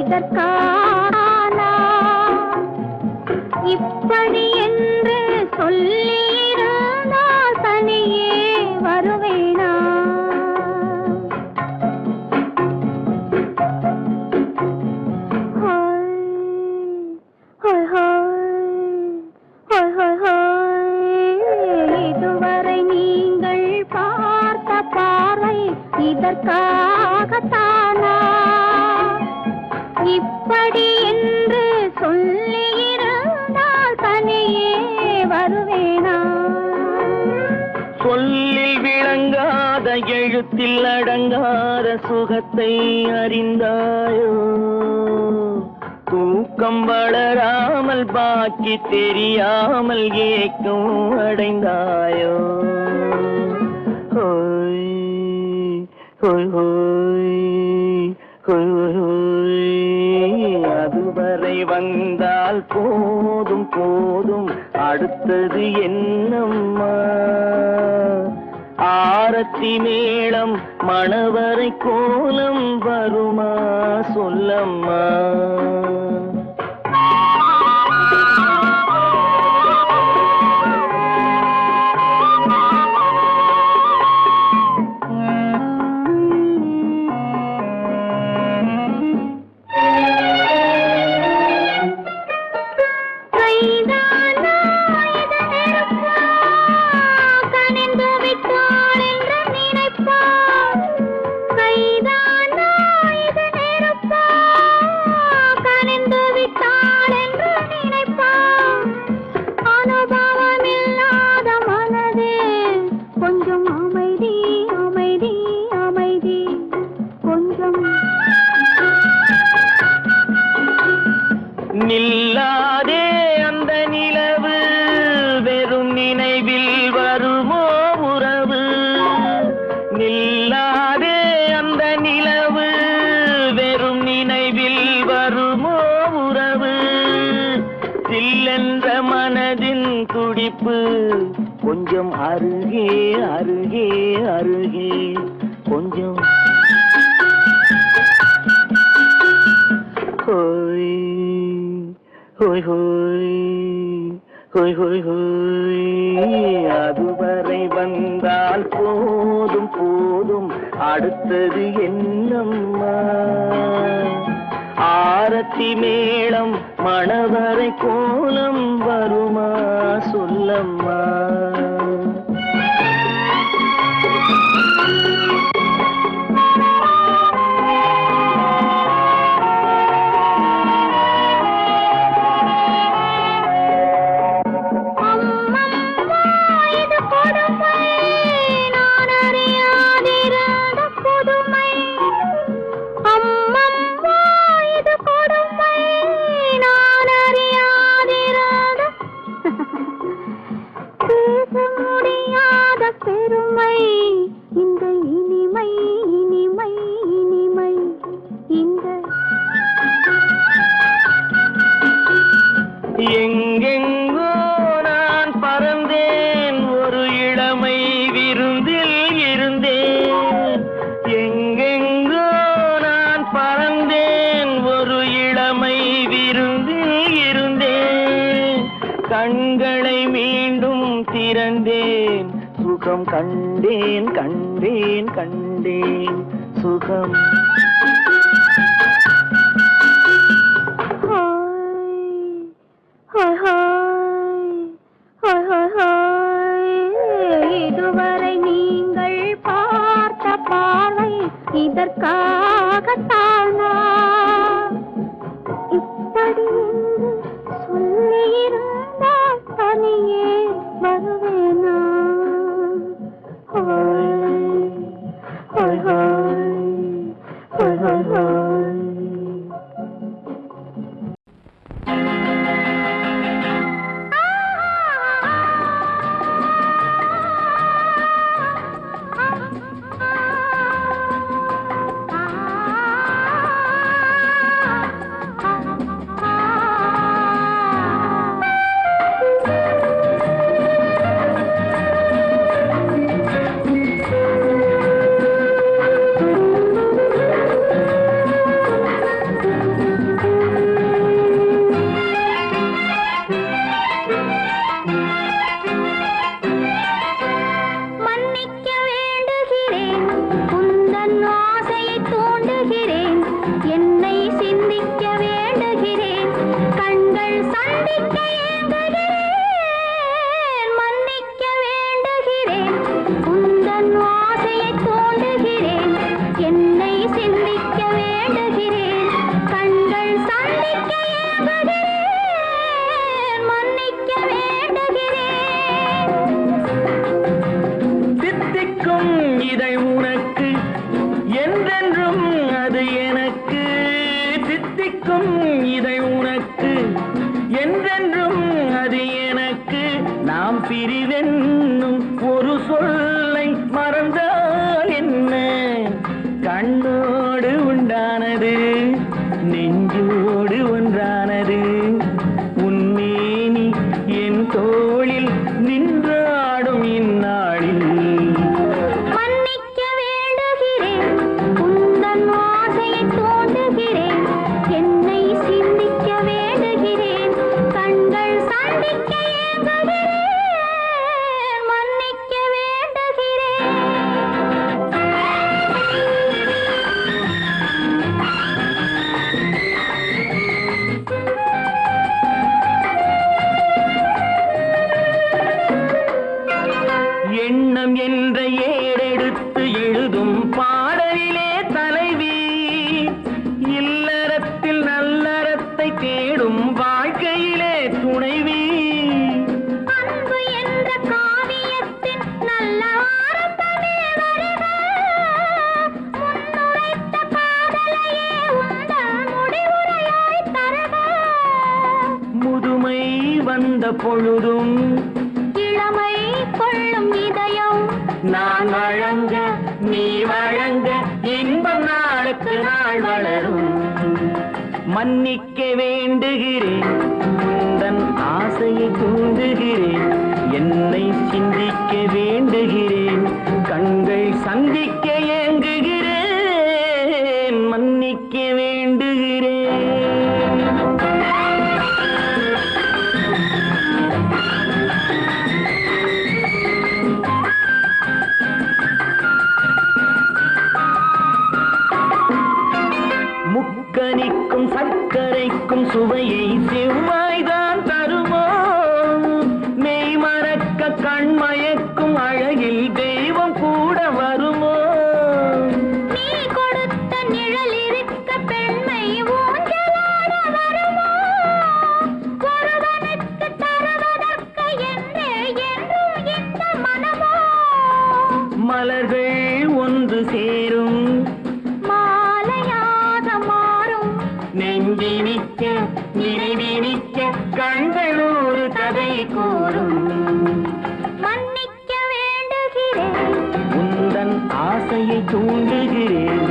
இதற்கானா இப்படி என்று சொல்லியிருந்தால் தனியே வருவேனா? இதுவரை நீங்கள் பார்த்த பார்வை இதற்காகத்தானா இப்படி என்று சொல்லியிருந்தால் தனியே வருவேனா? சொல்லில் விளங்காத எழுத்தில் அடங்காத சுகத்தை அறிந்தாயோ? தூக்கம் வளராமல் பாக்கி தெரியாமல் ஏக்கம் அடைந்தாயோ? ஹோய் ஹோய் ஹோய் ஹோய் ஹோய். அதுவரை வந்தால் போதும் போதும், அடுத்தது என்னம்மா? ஆரத்தி மேளம் மணவரை கோலம் வருமா சொல்லம்மா? நில்லாதே அந்த நிலவு, வெறும் நினைவில் வருமோ உறவு? நில்லாதே அந்த நிலவு, வெறும் நினைவில் வருமோ உறவு? சில்லென்ற மனதின் துடிப்பு கொஞ்சம் அருகே அருகே அருகே கொஞ்சம். ஹோய் ஹோய் ஹோய் ஹோய் ஹோய் ஹோய். அதுவரை வந்தால் போதும் போதும், அடுத்தது என்னம்மா? ஆரத்தி மேளம் மணவரை கோலம் வருமா சொல்லம்மா? பெருமை இந்த இனிமை இனிமை இனிமை இந்த எங்கெங்கோ நான் பறந்தேன், ஒரு இளமை விருந்தில் இருந்தேன். எங்கெங்கோ நான் பறந்தேன், ஒரு இளமை விருந்தில் இருந்தேன். கண்களை மீண்டும் திறந்தேன், சுகம் கண்டேன் கண்டேன் கண்டேன் சுகம். இதுவரை நீங்கள் பார்த்த பார்வை இதற்காகத்தானா இப்படி என்று சொல்லியிருந்தால் தனியே வருவேனா? உந்தன் ஆசையை தூண்டுகிறேன், என்னை சிந்திக்க வேண்டுகிறேன், கண்கள் சந்திக்க ஏங்குகிறேன், மன்னிக்க வேண்டுகிறேன். தித்திக்கும் இதை உனக்கு, என்றென்றும் அது எனக்கு. தித்திக்கும் இதை உனக்கு, என்றென்றும் அது எனக்கு. நாம் பிரிவென்னும் ஒரு சொல்லை மறந்தால் என்ன? கண்ணோடு உண்டானது நெஞ்சோடு ஒன்றானது. உன்மேனி என் தோளில் நின்றாடும் இந்நாளில் மன்னிக்க வேண்டுகிறேன், உந்தன் ஆசையை தூண்டுகிறேன், என்னை சிந்திக்க வேண்டுகிறேன், கண்கள் சந்திக்க ஏங்குகிறேன், மன்னிக்க வேண்டுகிறேன். எண்ணம் என்ற ஏடெடுத்து எழுதும் பாடலிலே தலைவி, இல்லறத்தில் நல்லறத்தை தேடும் வாழ்க்கையிலே துணைவி. அன்பு என்ற காவியத்தின் நல்ல ஆரம்பமே வருக, முன்னுரைத்த காதலையே உந்தன் முடிவுரையாய் தருக. முதுமை வந்த பொழுதும் இளமை கொள்ளும் இதயம் நான் வழங்க நீ வழங்க இன்பம் நாளுக்கு நாள் வளரும். மன்னிக்க வேண்டுகிறேன், உந்தன் ஆசையை தூண்டுகிறேன், என்னை சிந்திக்க வேண்டுகிறேன், கண்கள் சந்திக்க ஏங்குகிறேன், மன்னிக்க வேண்டுகிறேன். முக்கனிக்கும் சர்க்கரைக்கும் சுவையை செவ்வாய்தான் தருமோ? மெய் மறக்க கண்மயக்கும் அழகில் தெய்வம் கூட வருமோ? நீ கொடுத்த நிழல் இருக்க பெண்மை ஊஞ்சலாட வருமோ? ஒருவனுக்கு தருவதற்கு என்னே என்றும் இந்த மனமோ? மலர்கள் ஒன்று சேரும் மாலையாக மாறும் நெஞ்சினிக்க நினைவினிக்க கண்கள் ஒரு கதை கூறும். மன்னிக்க வேண்டுகிறேன், உந்தன் ஆசையை தூண்டுகிறேன்,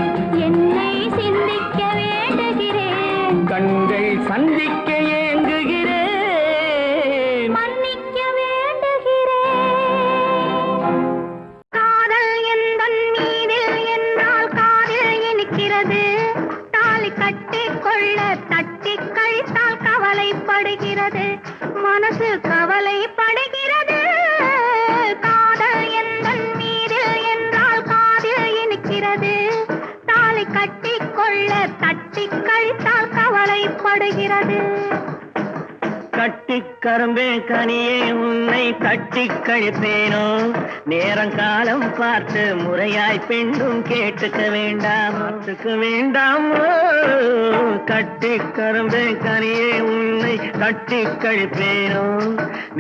என்னை சிந்திக்க வேண்டுகிறேன், கண்கள் சந்திக்க ஏங்குகிறேன், மன்னிக்க வேண்டுகிறேன். காதல் எந்தன் மீதில் என்னால் காதில் இனிக்கிறது, தாலி கட்டிக் கொள்ள தட்டி கழித்தால் கவலைப்படுகிறது, மனசு கவலைப்படுகிறது. காதல் எந்தன் மீதில் என்றால் காதில் இனிக்கிறது, தாலி கட்டிக் கொள்ள தட்டி கழித்தால் கவலைப்படுகிறது. கட்டிக் கரும்பே கனியே உன்னை கட்டிக் கழிப்பேனோ? நேரங்காலம் பார்த்து முறையாய் பெண்ணும் கேட்டுக்க வேண்டாமோ? கட்டிக் கரும்பே கனியே உன்னை கட்டிக் கழிப்பேனோ?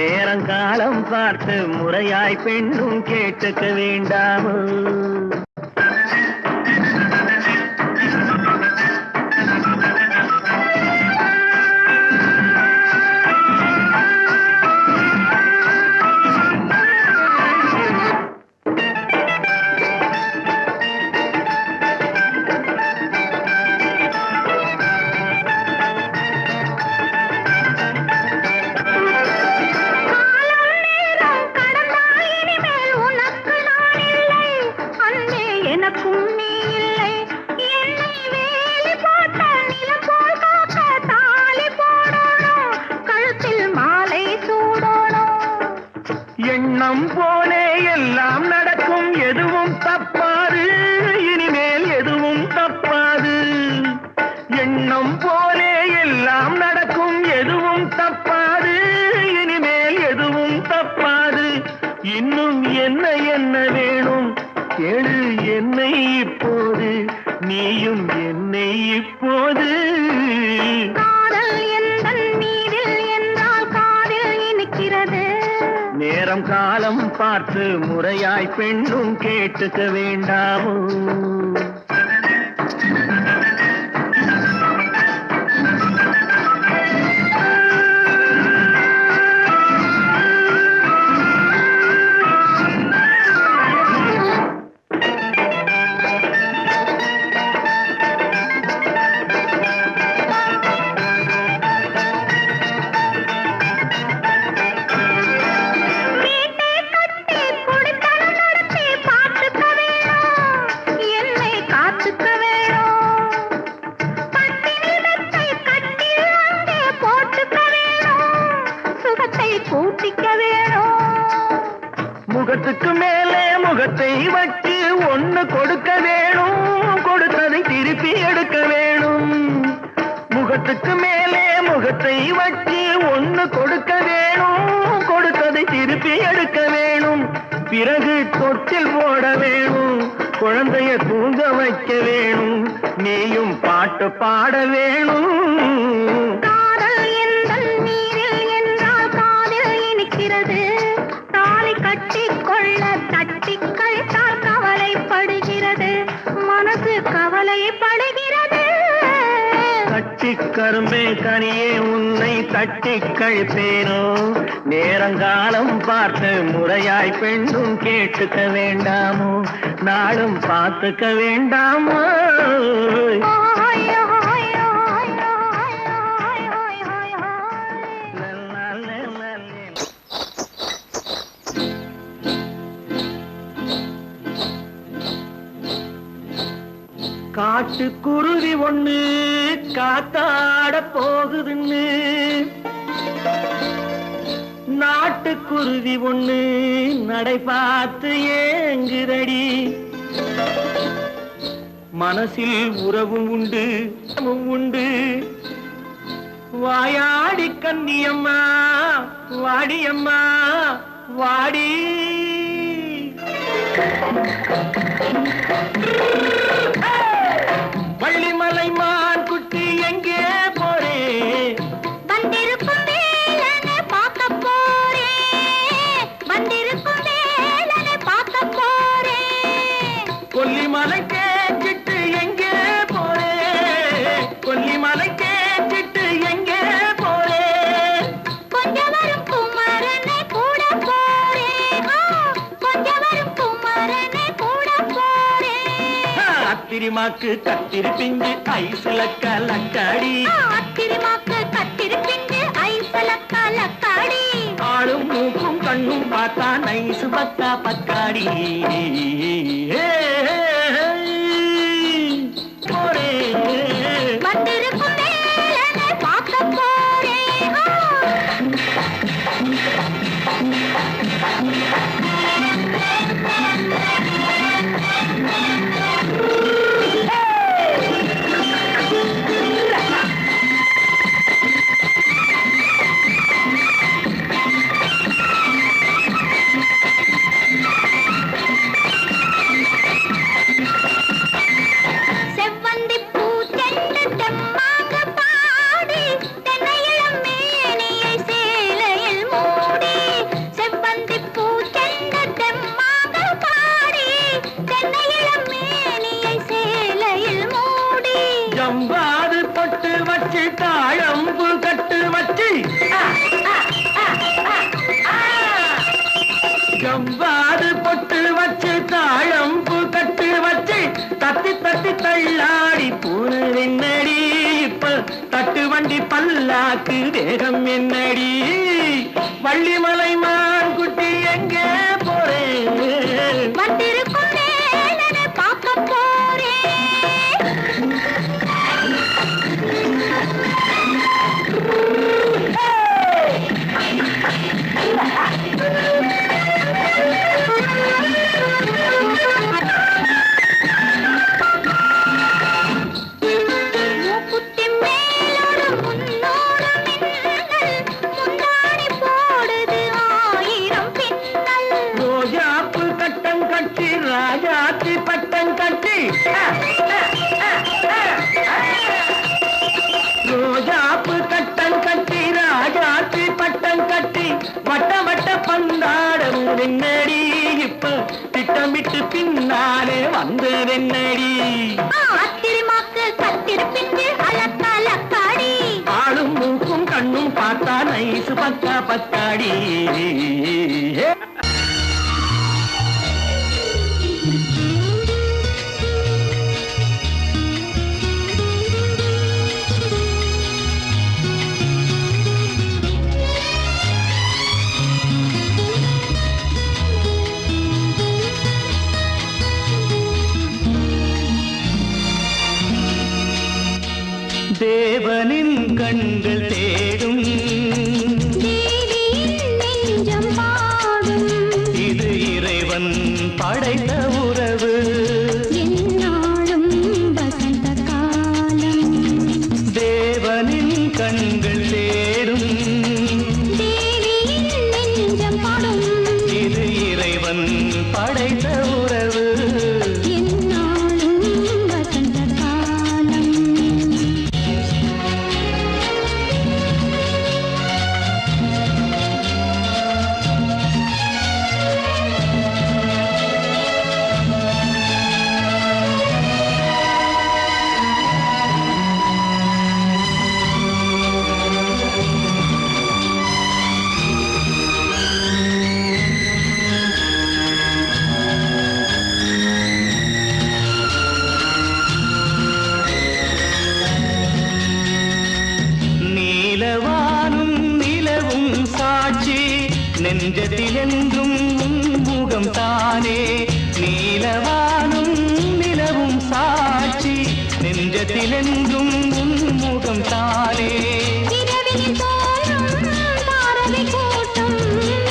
நேரங்காலம் பார்த்து முறையாய் பெண்ணும் கேட்டுக்க வேண்டாமோ? காலம் நேரம் கடந்தால் இனிமேல் உனக்கு நான் இல்லை, வேணும். கேளு என்னை இப்போது, நீயும் என்னை இப்போது. காதல் எந்தன் மீதில் என்றால் காதில் இனிக்கிறது. நேரம் காலம் பார்த்து முறையாய் பெண்ணும் கேட்டுக்க வேண்டாமோ? முகத்துக்கு மேலே முகத்தை வச்சு ஒண்ணு கொடுக்க வேணும், கொடுத்ததை திருப்பி எடுக்க வேணும். முகத்துக்கு மேலே முகத்தை வச்சு ஒண்ணு கொடுக்க வேணும், கொடுத்ததை திருப்பி எடுக்க வேணும். பிறகு தொட்டில் போட வேணும், குழந்தைய தூங்க வைக்க வேணும், நீயும் பாட்டு பாட வேணும். காதல் எந்தன் மீதில் என்றால் காதில் இனிக்கிறது. தாலி கட்டிக்கொள்ள தட்டி கழித்தால் கவலைப்படுகிறது, மனசு கவலைப்படுகிறது. கட்டி கரும்பே கனியே உன்னை தட்டி கழிப்பேனோ? நேரங்காலம் பார்த்து முறையாய் பெண்ணும் கேட்டுக்க வேண்டாமோ? நாளும் பார்த்துக்க வேண்டாமோ? காட்டுக்குருவி ஒண்ணு காத்தாட போகுதுன்னு, நாட்டுக்குருவி ஒண்ணு நடை பார்த்து ஏங்குதடி. மனசில் உறவும் உண்டு உண்டு, வாயாடி கன்னியம்மா வாடியம்மா வாடி. வள்ளிமலை மான் குட்டி எங்கே போறே? வந்திருக்கும் வேலனை பார்க்க போறேன், வந்திருக்கும் வேலனை பார்க்க போறேன். கொல்லிமலை கேச்சிட்டு எங்கே போறே? கொல்லிமலை கேச்சிட்டு எங்கே போறே? கொஞ்சம் வரும் குமரனை கூட போறேன், கொஞ்சம் வரும் குமரனை கூட போறேன். அத்திரிமாக்கு கத்திரி பிஞ்சு ஐசுல கலக்காடி, அத்திரிமாக்கு கத்திரி பிஞ்சு ஐசல கலக்காடி. ஆளும் மூக்கும் கண்ணும் பார்த்தா நைசு பத்தா பக்காடி. போரே வந்திருக்கும் வேலனை பார்க்க போறேன். செவ்வந்தி பூ செண்டு தெம்மாக பாடி, தென்னையிளம் மேனியை சேலையில் மூடி. செவ்வந்தி பூ செண்டு தெம்மாக பாடி, தென்னையிளம் மேனியை சேலையில் மூடி. ஜம்பாது பொட்டு வச்சு தாழம்பு கட்டு வச்சு, ஜம்பாது பொட்டு வச்சு தாழம்பு கட்டு வச்சு, தத்தி தத்தி தள்ளாடி பூனு என்னடி. இப்ப தட்டு வண்டி பல்லாக்கு வேகம் என்னடி? வள்ளிமலை மான் குட்டி எங்கே போறேன்? வந்திருக்கும் வேலனை பார்க்க போறேன். மூக்குத்தி மேலோடு முன்னோடு மின்னல், முந்தாணி போடுது கட்டி ரோஜாப்பு கட்டம் கட்டி ராஜாத்தி பட்டம் கட்டி வட்ட வட்ட பந்தாடம் வெண்ணடி இப்ப திட்டமிட்டு பின்னாலே வந்து வெண்ணடி ஆத்திரமாக்கு கத்திருப்பிட்டு அலக்காடி ஆளும் மூக்கும் கண்ணும் பார்த்தா நைசு பக்கா பத்தாடி தேவனின் கண்கள் தேடும் நெஞ்சம் பாடும் இது இறைவன் படைத்த உறவு என்னாலும் வசந்த காலம் தேவனின் கண்கள் தேடும் தேவியின் நெஞ்சம் பாடும் இது இறைவன் படைத்த உறவு என்னாலும் வசந்த காலம் நீலவானும் நிலவும் சாட்சி நெஞ்சத்தில் என்றும் முகம் தானே நீலவானும் நிலவும் சாட்சி நெஞ்சத்தில் என்றும் முகம் தானே இரவினில் தோன்றும் தாரகை கூட்டம்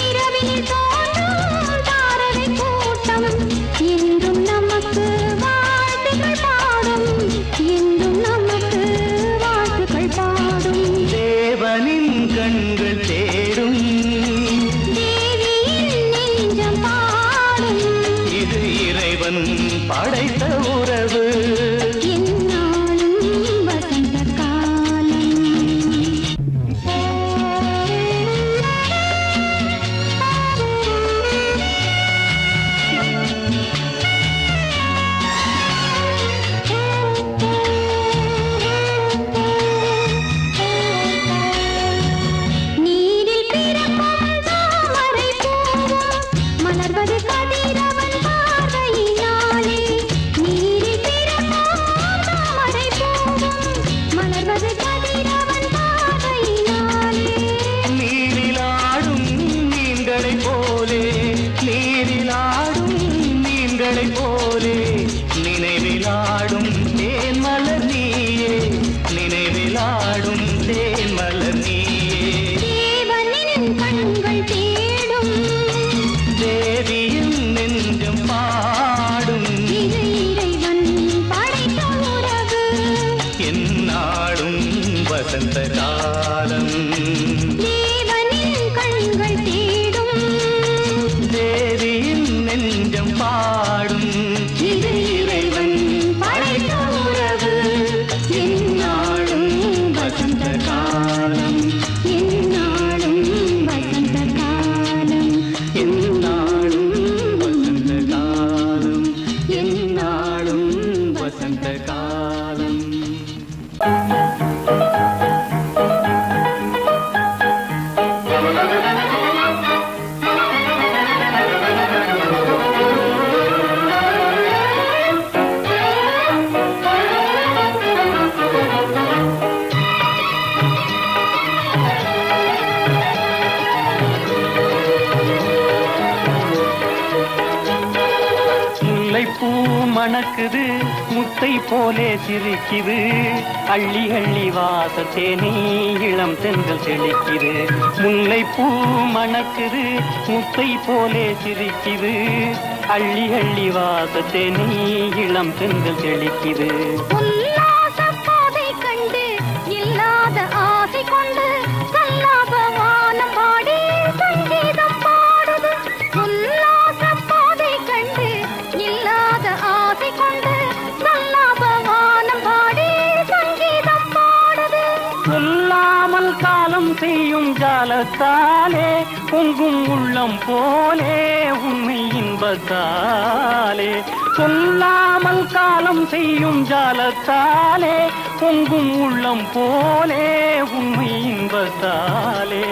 இரவினில் தோன்றும் தாரகை கூட்டம் என்றும் நமக்கு வாழ்த்துக்கள் பாடும் என்றும் நமக்கு வாழ்த்துக்கள் பாடும் தேவனின் கண்கள் தேடும் தேவியின் நெஞ்சம் பாடும் இது இறைவன் படைத்த உறவு என்னாலும் வசந்த காலம் நீரில் பிறக்கும் தாமரை பூவும் மலர்வது கதிரவன் பார்வையினாலே நீரில் பிறக்கும் தாமரை பூவும் மலர்வது கதிரவன் பார்வையினாலே நீரிலாடும் மீன்களைப் போலே நீரிலாடும் மீன்களைப் போலே நினைவிலாடும் தேன்மலர் நீயே நினைவிலாடும் தேன்மலர் நீயே தேவனின் கண்கள் தேடும் தேவியின் நெஞ்சம் பாடும் இது இறைவன் படைத்த உறவு எந்நாளும் வசந்த காலம் தேவனின் கண்கள் தேடும் தேவியின் நெஞ்சம் பாடும் இது இறைவன் படைத்த உறவு எந்நாளும் வசந்த காலம் என்னாலும் வசந்த காலம் எந்நாளும் வசந்த காலம் எந்நாளும் வசந்த காலம் முல்லைப்பூ மணக்குது முத்தை போலே சிரிக்குது அள்ளி அள்ளி வாசத்தேனி இளம் தென்றல் செழிக்குது முல்லைப்பூ மணக்குது முத்தை போலே சிரிக்குது அள்ளி அள்ளி வாசத்தேனி இளம் தென்றல் செழிக்குது உல்லாச பாதை கண்டு இல்லாத ஆசை கொண்டு சல்லாப வானம் பாடி சங்கீதம் பாடுது உல்லாச பாதை கண்டு இல்லாத ஆசை கொண்டு ஜாலத்தாலே பொங்கும் உள்ளம் போலே உண்மை இன்பத்தாலே சொல்லாமல் காலம் செய்யும் ஜாலத்தாலே பொங்கும் உள்ளம் போலே உண்மை இன்பத்தாலே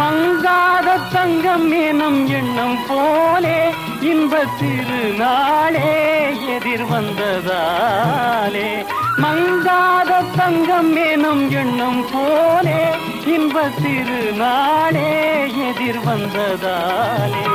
மங்காத தங்கம் எனும் எண்ணம் போலே இன்பத் திருநாளே எதிர் வந்ததாலே மங்காத தங்கம் எனும் எண்ணம் போலே இன்பத் திருநாளே எதிர் வந்ததாலே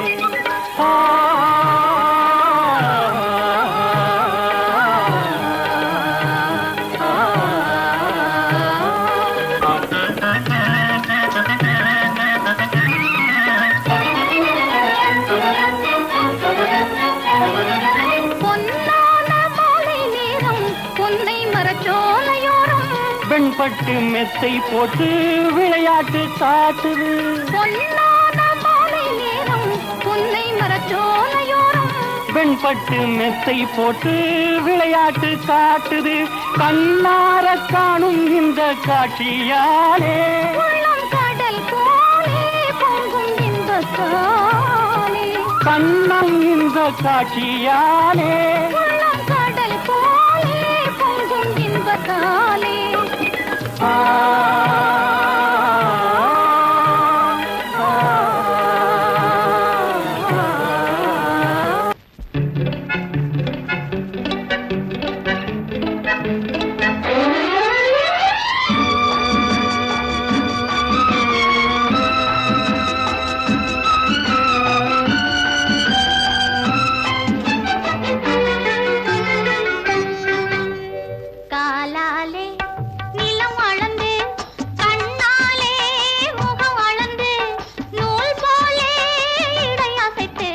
வெண்பட்டு மெத்தை போட்டு விளையாட்டு காட்டுது வெண்பட்டு மெத்தை போட்டு விளையாட்டு காட்டுது கண்ணார காணும் இந்த காட்சியாலே கடல் போலே பொங்கும் இன்பத்தாலே கண்ணம் இந்த காட்சியாலே கடல் போலே பொங்கும் இன்பத்தாலே காலாலே நிலம் அளந்து கண்ணாலே முகம் அளந்து நூல் போலே இடையசைத்து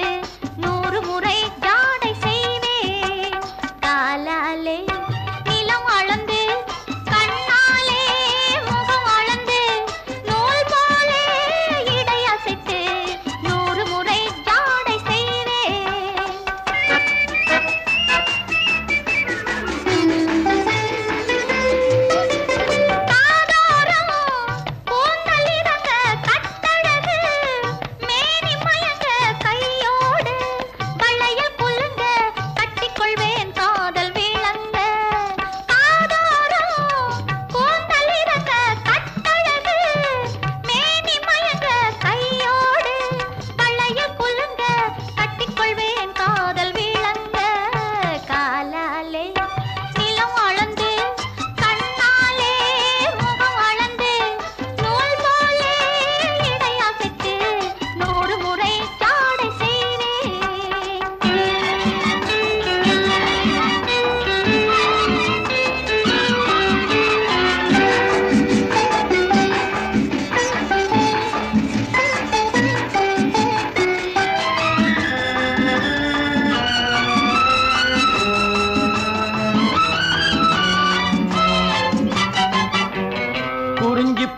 100 முறை ஜாடை செய்வேன் காலாலே நிலம் அளந்து கண்ணாலே முகம் அளந்து நூல் போலே இடையசைத்து 100 முறை ஜாடை செய்வேன்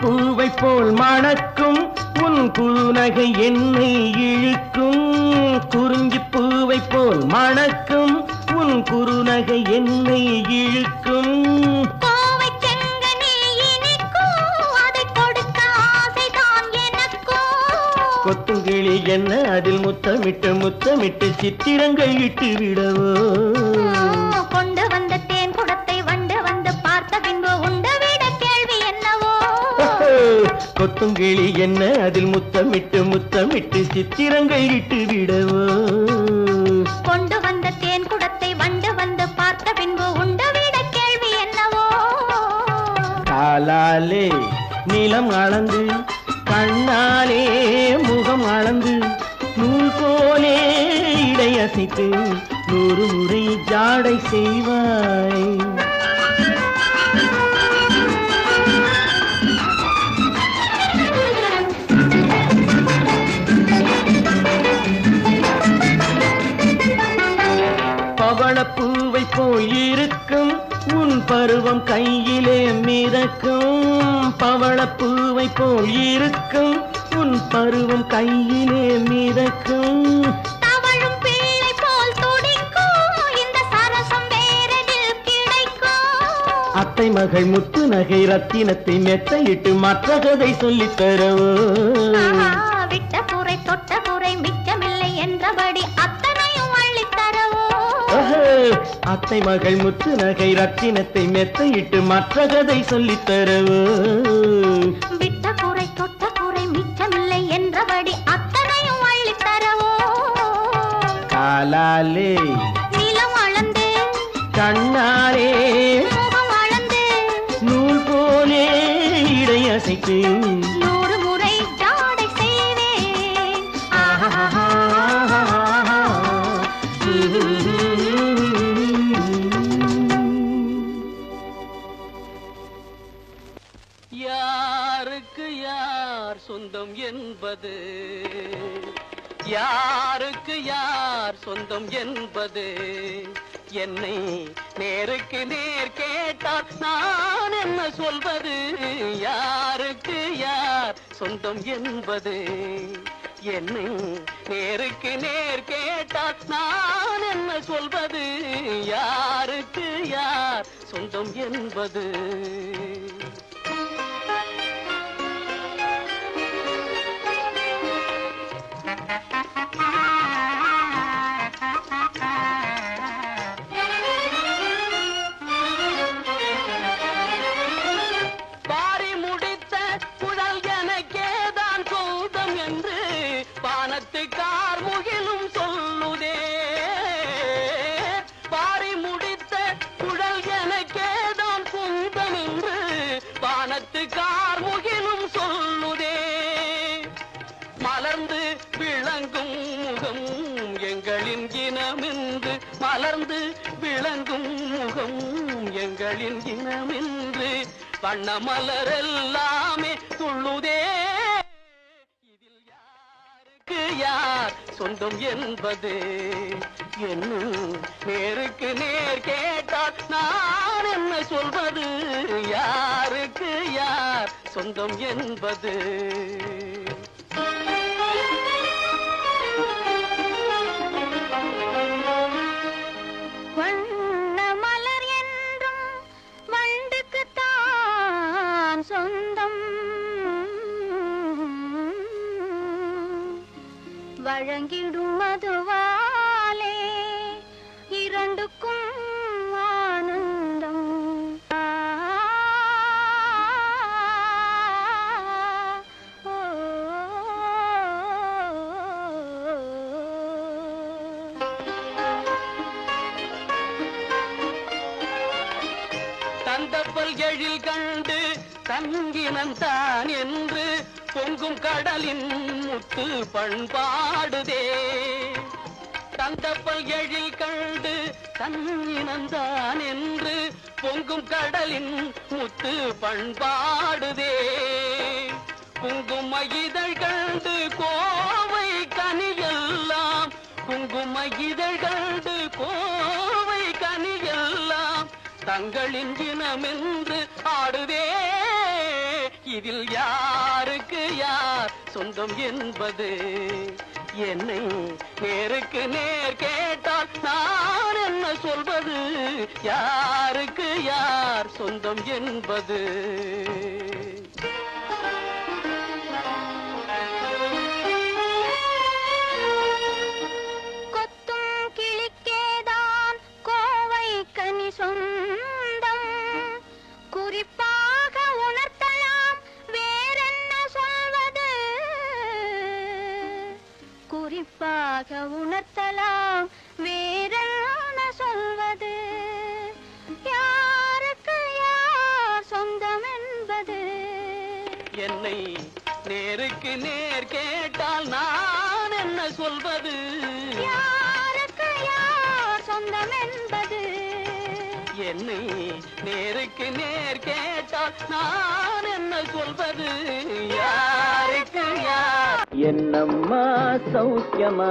பூவை போல் மணக்கும் உன் புன்னகை என்னை இழுக்கும் குறிஞ்சி பூவை போல் மணக்கும் உன் குறுநகை என்னை இழுக்கும் கொத்துங்கிளி என்ன அதில் முத்தமிட்டு முத்தமிட்டு சித்திரங்கள் இட்டு விடவோ கொண்டு வந்த தேன் குடத்தை வண்டு வந்து பார்த்த பின்பு உண்டவிட கேள்வி என்னவோ கொத்துங்கிளி என்ன அதில் முத்தமிட்டு முத்தமிட்டு சித்திரங்கள் இட்டு விடவோ கொண்டு வந்த தேன் குடத்தை வண்டு வந்து பார்த்த பின்பு உண்டவிட கேள்வி என்னவோ காலாலே நிலம் அளந்து கண்ணாலே முகம் அளந்து நூல் போலே இடையசைத்து 100 முறை ஜாடை செய்வாய். பவளப்பூவை போல் இருக்கும் உன் பருவம் கையிலே மிதக்கும். பவளப்பூவை போல் இருக்கும் உன் பருவம் கையிலே மிதக்கும். தவழும் பிள்ளை போல் துடிக்கும் இந்த சரசம் வேறெதில் கிடைக்கும். அத்தை மகள் முத்து நகை ரத்தினத்தை மெத்தையிட்டு மற்ற கதை சொல்லித் தரவோ. விட்ட குறை தொட்ட குறை மிச்சமில்லை என்றபடி அத்தனையும் அள்ளித் தரவோ. அத்தை மகள் முத்து நகை ரத்தினத்தை மெத்தையிட்டு மற்ற கதை சொல்லித் தரவோ. விட்ட குறை தொட்ட குறை மிச்சமில்லை என்றபடி அத்தனையும் அள்ளித் தரவோ. காலாலே நிலம் அளந்து கண்ணாலே முகம் அளந்து நூல் போலே இடையசைத்து 100 முறை ஜாடை செய்வேன். யாருக்கு யார் சொந்தம் என்பது, யாருக்கு யார் சொந்தம் என்பது, என்னை நேருக்கு நேர் கேட்டால் நான் என்ன சொல்வது. யாருக்கு யார் சொந்தம் என்பது, என்னை நேருக்கு நேர் கேட்டால் நான் என்ன சொல்வது. யாருக்கு யார் சொந்தம் என்பது. பாரி முடித்த குழல் எனக்கேதான் சொந்தம் என்று பானத்து கார்முகிலும் சொல்லுதே. பாரி முடித்த குழல் எனக்கேதான் சொந்தம் என்று பானத்து கார்முகிலும் சொல்லுதே. மலர்ந்து விளங்கும் முகம் எங்களின் இனமென்று, மலர்ந்து விளங்கும் முகம் எங்களின் இனமென்று வண்ண மலரெல்லாமே துள்ளுதே. இதில் யாருக்கு யார் சொந்தம் என்பது, என்னும் நேருக்கு நேர் கேட்டால் நான் என்ன சொல்வது. யாருக்கு யார் சொந்தம் என்பது. வண்ண மலர் என்றும் வண்டுக்குத்தான் சொந்தம். வழங்கிடும் மதுவாலே இரண்டுக்கும் ஆனந்தம். தந்தப்பல் எழில் கண்டு தங்கினந்தான் என்று பொங்கும் கடலின் முத்து பண்பாடுதே. தந்தப்பல் எழில் கண்டு தங்கினந்தான் என்று பொங்கும் கடலின் முத்து பண்பாடுதே. குங்கும இதழ் கண்டு கோவை கனியெல்லாம், குங்கும இதழ் கண்டு கோவை கனியெல்லாம் தங்களின் இனமென்று ஆடுதே. இதில் யாருக்கு யார் சொந்தம் என்பது, என்னை நேருக்கு நேர் கேட்டால் நான் என்ன சொல்வது. யாருக்கு யார் சொந்தம் என்பது. கொத்தும் கிளிக்கேதான் கோவை கனி சொந்தம். குறிப்பாக உணர்த்தலாம் வேறென்ன சொல்வது. குறிப்பாக உணர்த்தலாம் வேறென்ன சொல்வது. யாருக்கு யார் சொந்தம் என்பது, என்னை நேருக்கு நேர் கேட்டால் நான் என்ன சொல்வது. யாருக்கு யார் என்னை நேருக்கு நேர் கேட்டால் நான் என்ன சொல்வது? யாருக்கு யார்? என்னம்மா சௌக்கியமா,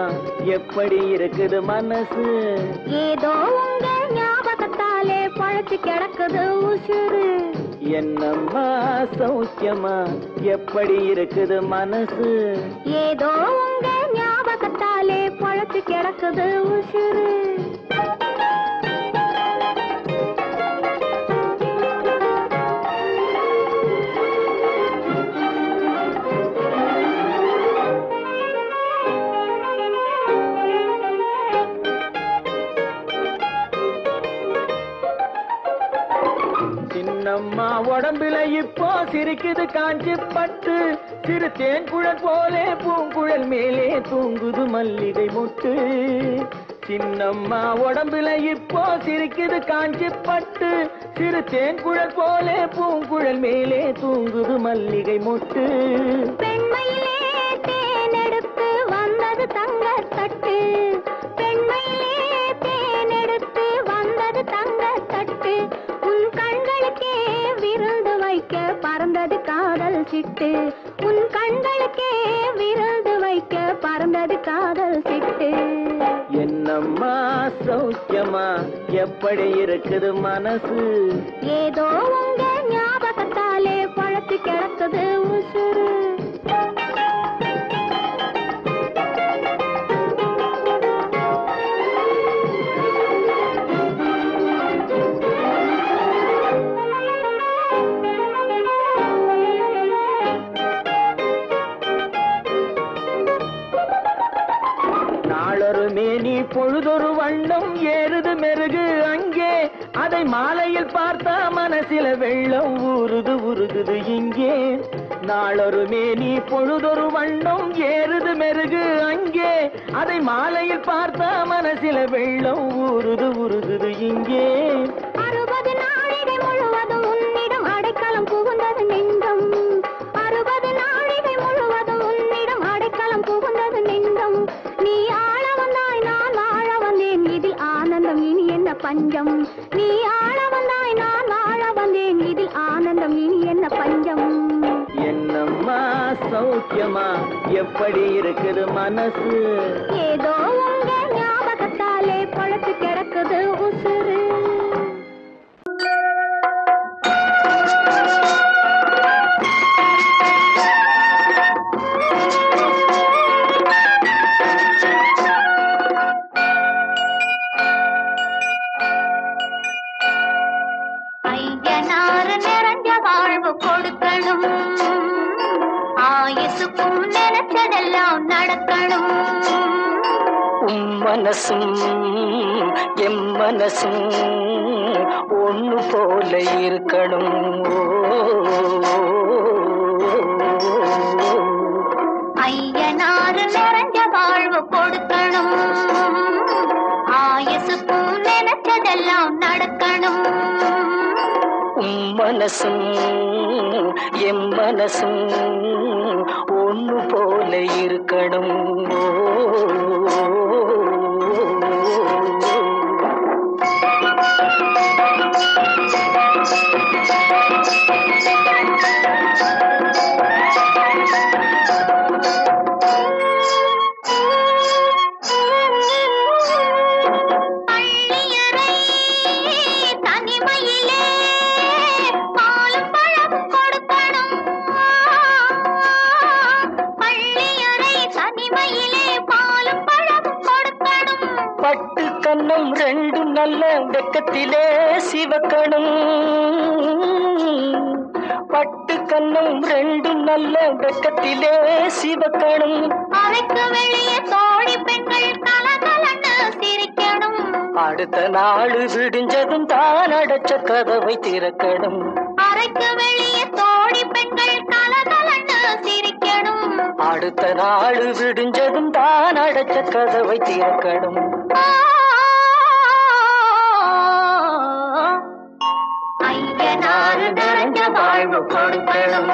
எப்படி இருக்குது மனசு? ஏதோ உங்க ஞாபகத்தாலே பழச்சு கிடக்குது உசுறு. என்னம்மா சௌக்கியமா, எப்படி இருக்குது மனசு? ஏதோ உங்க ஞாபகத்தாலே பழச்சு கிடக்குது உசுறு. சின்னம்மா உடம்புல இப்போ சிரிக்குது காஞ்சி பட்டு, சிறு தேன் குழல் போலே பூங்குழல் மேலே தூங்குது மல்லிகை மொட்டு. சின்னம்மா உடம்புல இப்போ சிரிக்குது காஞ்சி பட்டு, சிறு தேன் குழல் போலே பூங்குழல் மேலே தூங்குது மல்லிகை மொட்டு. பெண்மையிலே தேனெடுத்து வந்தது தங்க தட்டு, பெண்மையிலே தேனெடுத்து வந்தது தங்க தட்டு. உன் கண்களுக்கே விருந்து வைக்க பறந்தது காதல் சிட்டு, உன் கண்களுக்கே விருந்து வைக்க பறந்தது காதல் சிட்டு. என்னம்மா சௌக்கியமா, எப்படி இருக்குது மனசு? ஏதோ உங்க ஞாபகத்தாலே பழத்து கிடக்குது உசுறு. நாளொரு மேனி பொழுதொரு வண்ணம் ஏறுது மெருகு அங்கே, அதை மாலையில் பார்த்தா மனசில வெள்ளம் ஊறுது உருகுது இங்கே. நாளொரு மேனி பொழுதொரு வண்ணம் ஏறுது மெருகு அங்கே, அதை மாலையில் பார்த்தா மனசில வெள்ளம் ஊறுது உருகுது இங்கே. 60 நாழிகை முழுவதும் உன்னிடம் அடைக்கலம் புகுந்தது நெஞ்சம், 60 நாழிகை முழுவதும் உன்னிடம் அடைக்கலம் புகுந்தது நெஞ்சம். நீ ஆள வந்தாய் நான் வாழ வந்தேன், இதில் ஆனந்தம் இனி என்ன பஞ்சம். நீ ஆள வந்தாய் நான் வாழ வந்தேன், இதில் ஆனந்தம் இனி என்ன பஞ்சம். என்னம்மா சௌக்கியமா, எப்படி இருக்குது மனசு? ஏதோ உங்க ஞாபகத்தாலே பழத்து கிடக்குது உசுறு. ஐயனாறு நிறைஞ்ச வாழ்வு கொடுக்கணும், ஆயுசுக்கும் நினைச்சதெல்லாம் நடக்கணும். மனசும் எம் மனசும் ஒண்ணு போல இருக்கணும். ஐயனாறு நிறைஞ்ச வாழ்வு கொடுக்கணும், ஆயுசுக்கும் நினைச்சதெல்லாம் நடக்கணும். மனசும் எம் மனசும் ஒண்ணு போல இருக்கணும். கண்ணம் ரெண்டும் நல்ல வெக்கத்திலே சிவக்கணும், பட்டு கண்ணம் ரெண்டும் நல்ல வெக்கத்திலே சிவக்கணும். அறைக்கு வெளியே தோழி பெண்கள் கலகலன்னு சிரிக்கணும், அடுத்த நாள் விடிஞ்சதும் தான் அடைச்ச கதவை திறக்கணும். அறைக்கு வெளியே தோழி பெண்கள் கலகலன்னு சிரிக்கணும், அடுத்த நாள் விடிஞ்சதும் தான் அடைச்ச கதவை திறக்கணும். ஐயனாறு நிறைஞ்ச வாழ்வு கொடுக்கணும்,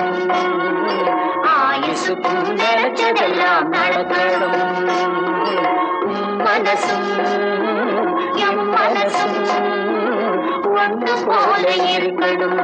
ஆயுசுக்கும் நினைச்சதெல்லாம் நடக்கணும். மனசும் எம் மனசும் ஒன்று போல இருக்கணும்.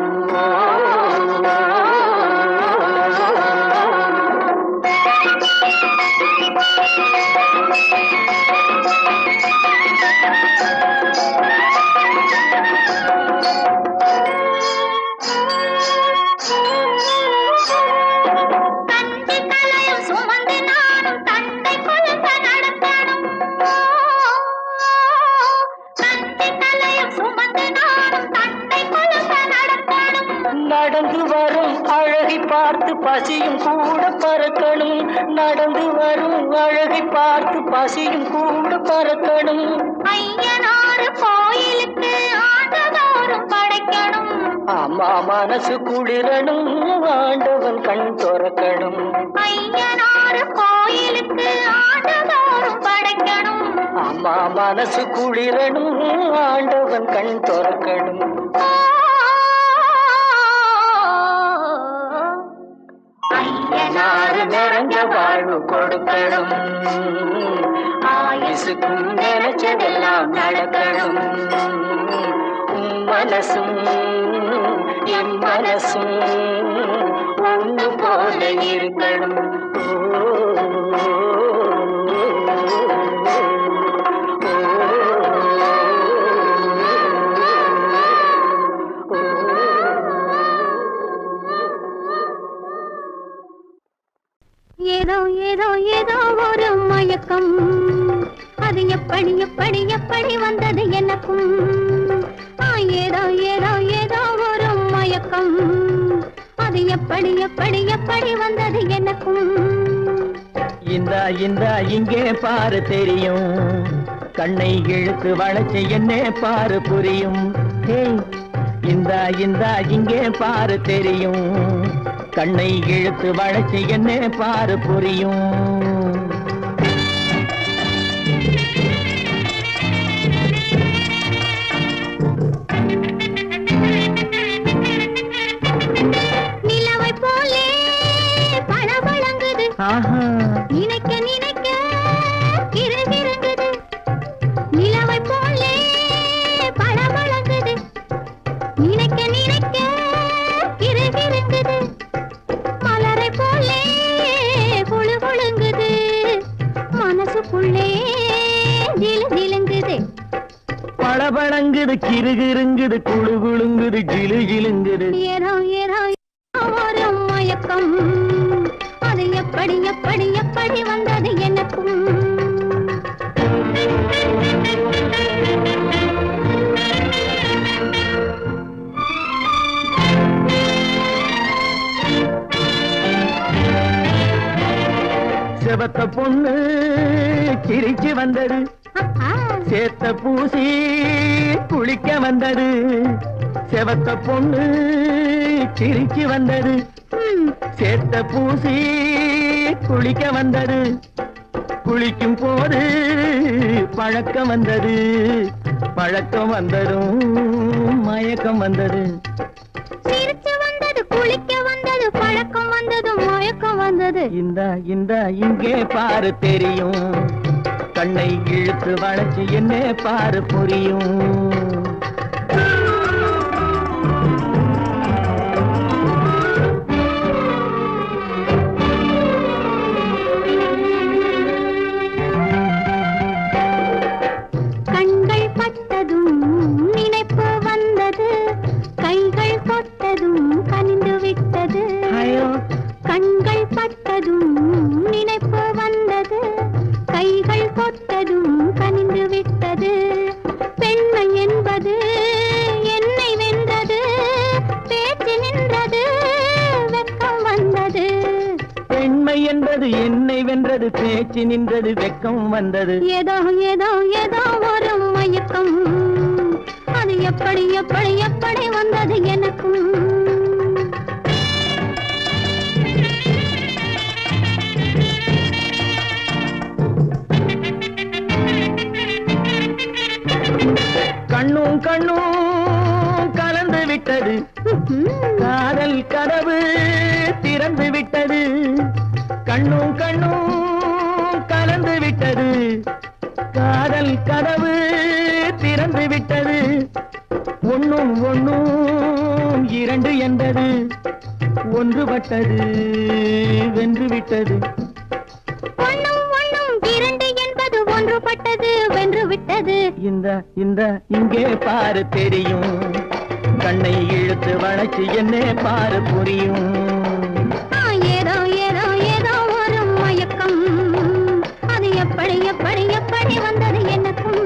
நடந்து வரும் அழகை பார்த்து பசியும் கூட பறக்கணும். நடந்து வரும் அழகை பார்த்து பசியும் கூட பறக்கணும். ஐயனாறு கோயிலுக்கு ஆண்டதோறும் படைக்கணும். அம்மா மனசு குளிரணும், ஆண்டவன் கண் திறக்கணும். ஐயனாறு கோயிலுக்கு ஆண்டதோறும் படைக்கணும். அம்மா மனசு குளிரணும், ஆண்டவன் கண் திறக்கணும். ஐயனாறு நிறைஞ்ச வாழ்வு கொடுக்கணும். ஆயுசுக்கும் நினைச்சதெல்லாம் நடக்கணும். மனசும் என் மனசும் ஒன்று போல இருக்கணும். ஏதோ ஏதோ ஏதோ ஒரு மயக்கம், அது எப்படி எப்படி எப்படி வந்தது எனக்கும். ஏதோ ஏதோ ஏதோ ஒரு மயக்கம், அது எப்படி எப்படி எப்படி வந்தது எனக்கும். இந்த இங்கே பாரு தெரியும், கண்ணை இழுத்து வளைச்சு என்ன பாரு புரியும். இந்த இங்கே பாரு தெரியும், கண்ணை இழுத்து வளைச்சு என்ன பாரு புரியும். நிலவை போலே பளபளங்குது, நினைக்க நினைக்க கிறுகிறுங்குது. நிலவை போலே பளபளங்குது, நினைக்க நினைக்க கிறுகிறுங்குது. மலரை போலே குழு குழுங்குது, மனசுக்குள்ளே ஜிலு ஜிலுங்குது. பளபளங்குது கிறுகிறுங்குது குழு குழுங்குது ஜிலு ஜிலுங்குது. ஏதோ ஏதோ ஒரு மயக்கம், அது எப்படி எப்படி எப்படி வந்தது எனக்கும். செவத்த பொண்ணு சிரிச்சு வந்தது, சேத்த பூசி குளிக்க வந்தது. செவத்த பொண்ணு சிரிச்சு வந்தது, சேத்த பூசி குளிக்க வந்தது. குளிக்கும் போது பழக்கம் வந்தது, பழக்கம் வந்ததும் மயக்கம் வந்தது. சிரிச்சு வந்தது, குளிக்க வந்தது, பழக்கம் வந்தது, மயக்கம் வந்தது. இந்த இங்கே பாரு தெரியும், கண்ணை இழுத்து வளைச்சு என்ன பாரு புரியும். கண்கள் பட்டதும் நினைப்பு வந்தது, கைகள் தொட்டதும் கனிந்து விட்டது. கண்கள் பட்டதும் நினைப்பு வந்தது, கைகள் தொட்டதும் கனிந்து விட்டது. பெண்மை என்பது என்னை வென்றது, பேச்சு நின்றது, வெட்கம் வந்தது. பெண்மை என்பது என்னை வென்றது, பேச்சு நின்றது, வெட்கம் வந்தது. ஏதோ ஏதோ ஏதோ ஒரு மயக்கம், அது எப்படி எப்படி எப்படி வந்தது எனக்கும். கண்ணும் கண்ணும் கலந்து விட்டது, காதல் கதவு திறந்து விட்டது. கண்ணும் கண்ணும் கலந்து விட்டது, காதல் கதவு திறந்து விட்டது. ஒண்ணும் ஒன்னும் இரண்டு என்பது ஒன்றுபட்டது வென்று விட்டது. ஒண்ணும் ஒண்ணும் இரண்டு என்பது ஒன்றுபட்டது வென்று விட்டது. இந்த இங்கே பாரு தெரியும், கண்ணை இழுத்து வளைச்சு என்ன பாரு புரியும். ஏதோ ஏதோ ஏதோ ஒரு மயக்கம், அது எப்படி எப்படி எப்படி வந்தது எனக்கும்.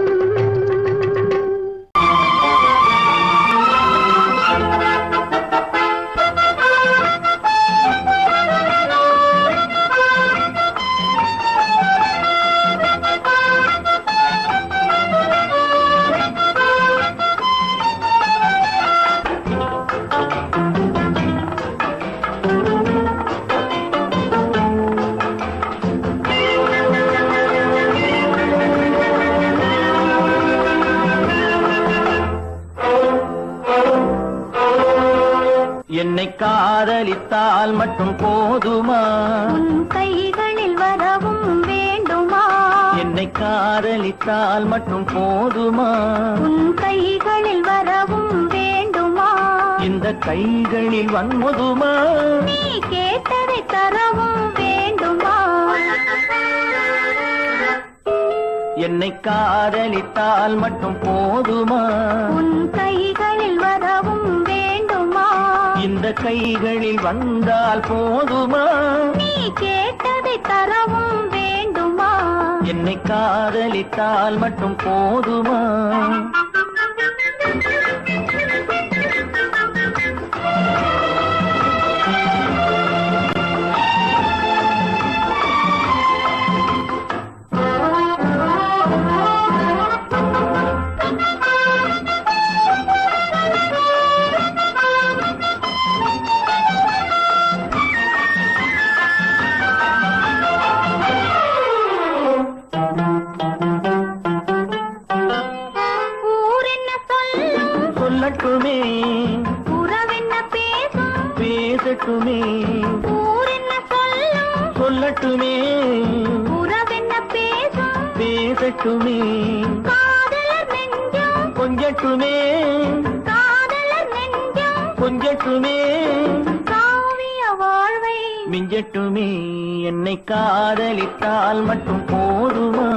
என்னை காதலித்தால் மட்டும் போதுமா, உன் கைகளில் வரவும் வேண்டுமா. என்னை காதலித்தால் மட்டும் போதுமா, உன் கைகளில் வரவும் வேண்டுமா. இந்த கைகளில் வன்முதுமா, நீ கேட்டதை தரவும் வேண்டுமா. என்னை காதலித்தால் மட்டும் போதுமா, உன் கைகளில் வரவும் வேண்டுமா. இந்த கைகளில் வந்தால் போதுமா, நீ கேட்டதை தரவும் வேண்டுமா. என்னை காதலித்தால் மட்டும் போதுமா. சொல்லட்டுமே உறவென்ன பேசும், பேசட்டுமே, ஊர் என்ன சொல்லும். சொல்லட்டுமே உறவென்ன பேசும், பேசட்டுமே, காதலர் நெஞ்சம், கொஞ்சட்டுமே காதலர் நெஞ்சம், கொஞ்சட்டுமே, காவிய வாழ்வை மிஞ்சட்டுமே. என்னை காதலித்தால் மட்டும் போதுமா,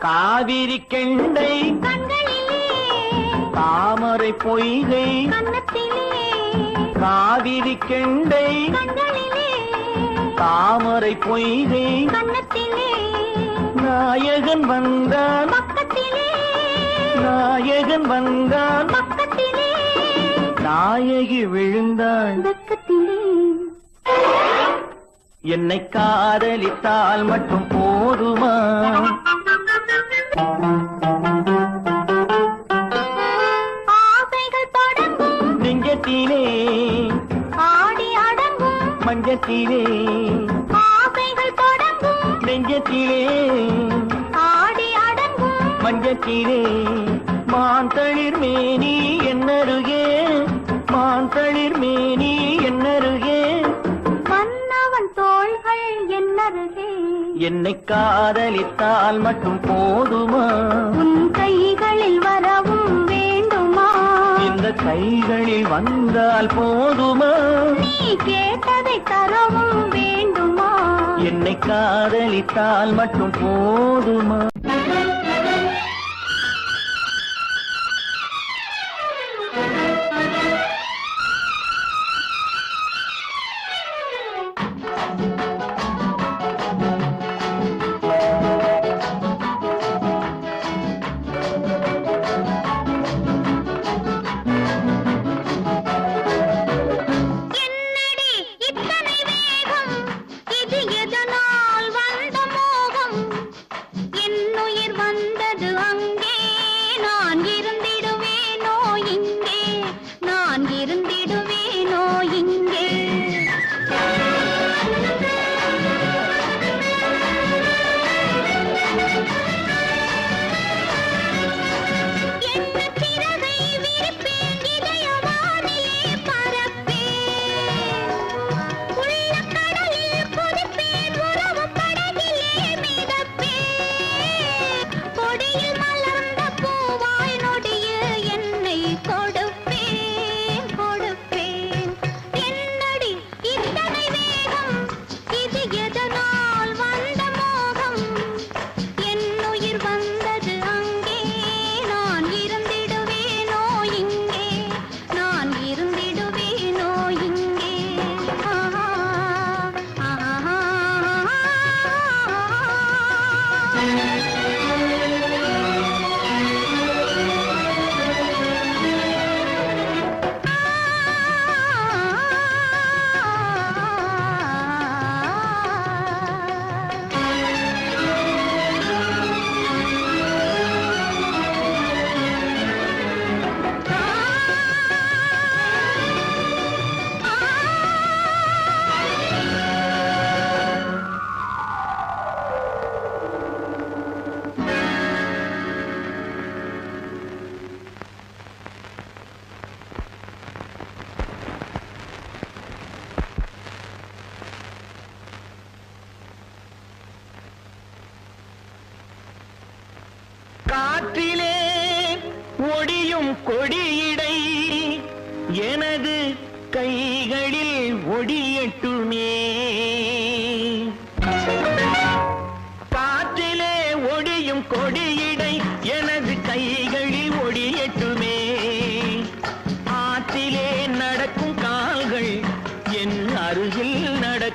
காவிரி கெண்டை கண்களிலே, தாமரை பொய்கை கன்னத்திலே, காவிரி கெண்டை கண்களிலே, தாமரை பொய்கை கன்னத்திலே, நாயகன் வந்தான் பக்கத்திலே, நாயகன் வந்தான் பக்கத்திலே, நாயகி விழுந்தாள் பக்கத்திலே. என்னை காதலித்தால் மட்டும் போதுமா, ஆசைகள் தொடங்கும் நெஞ்சத்திலே ஆடி அடங்கும், மஞ்சத்திலே ஆசைகள் தொடங்கும் நெஞ்சத்திலே ஆடி அடங்கும், மஞ்சத்திலே மாந்தளிர் மேனி என்னருகே, மாந்தளிர் மேனி என்னருகே, மன்னவன் தோள்கள் என்னருகே. என்னை காதலித்தால் மட்டும் போதுமா, உன் கைகளில் வரவும் வேண்டுமா. இந்த கைகளில் வந்தால் போதுமா, நீ கேட்டதை தரவும் வேண்டுமா. என்னை காதலித்தால் மட்டும் போதுமா. என்னடி இத்தனை வேகம், இது எதனால் வந்த மோகம். என்ன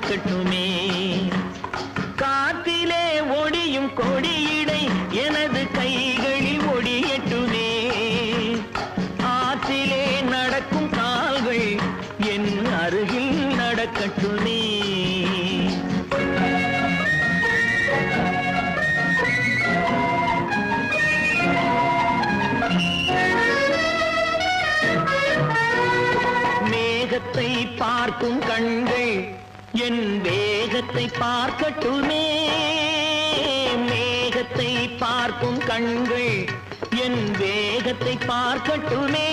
நடக்கட்டுமே. காத்திலே ஒடியும் கொடியிடை எனது கைகளில் ஒடியட்டுமே. ஆற்றிலே நடக்கும் கால்கள் என் அருகில் நடக்கட்டுமே. மேகத்தை பார்க்கும் கண்கள் என் வேகத்தை பார்க்கட்டுமே. மேகத்தை பார்க்கும் கண்கள் என் வேகத்தை பார்க்கட்டுமே.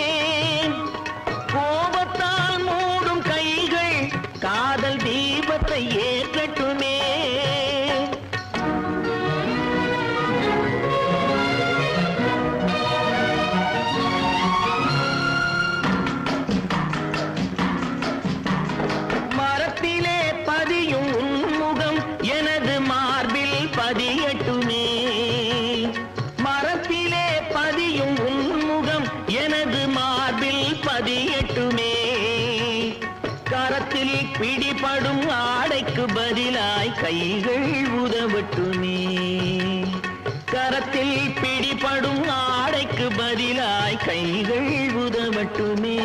கோபத்தால் மூடும் கைகள் காதல் தீபத்தை ஏற்றட்டுமே. மரத்திலே பதியும் உன்முகம் எனது மார்பில் பதியட்டுமே. மரத்திலே பதியும் உன்முகம் எனது மார்பில் பதியட்டுமே. கரத்தில் பிடிபடும் ஆடைக்கு பதிலாய் கைகள் உதவட்டுமே. கரத்தில் பிடிபடும் ஆடைக்கு பதிலாய் கைகள் உதவட்டுமே.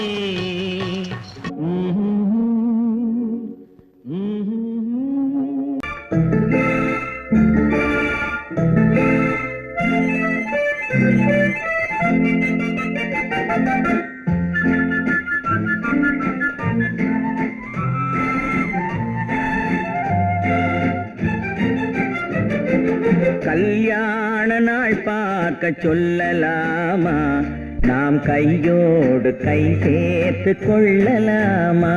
கல்யாண நாள் பார்க்க சொல்லலாமா? நாம் கையோடு கை சேர்த்து கொள்ளலாமா?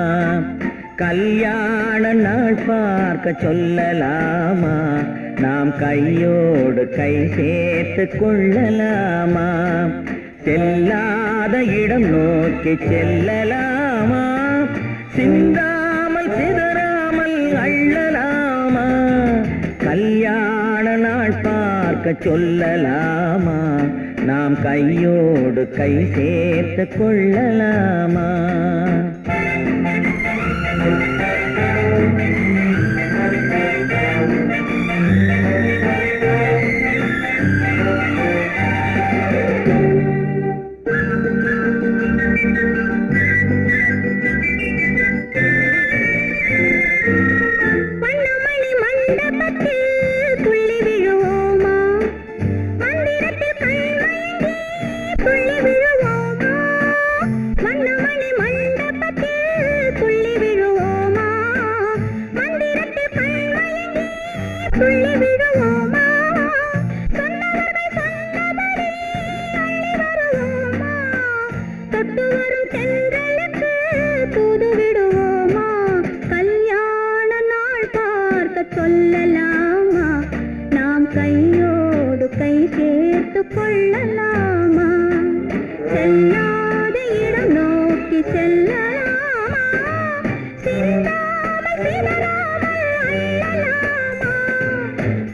கல்யாண நாள் பார்க்க சொல்லலாமா? நாம் கையோடு கை சேர்த்து கொள்ளலாமா? செல்லாத இடம் நோக்கி செல்லலாமா? சிந்தாமல் சிதறாமல் அள்ளலாமா? கல்யாண நாள் பார்க்க சொல்லலாமா? நாம் கையோடு கை சேர்த்து கொள்ளலாமா? சொல்லலாமா? நாம் கையோடு கை சேர்த்து கொள்ளலாமா? செல்லாத இடம் நோக்கி செல்லலாமா? சிந்தாமல் சிதறாமல் அள்ளலாமா?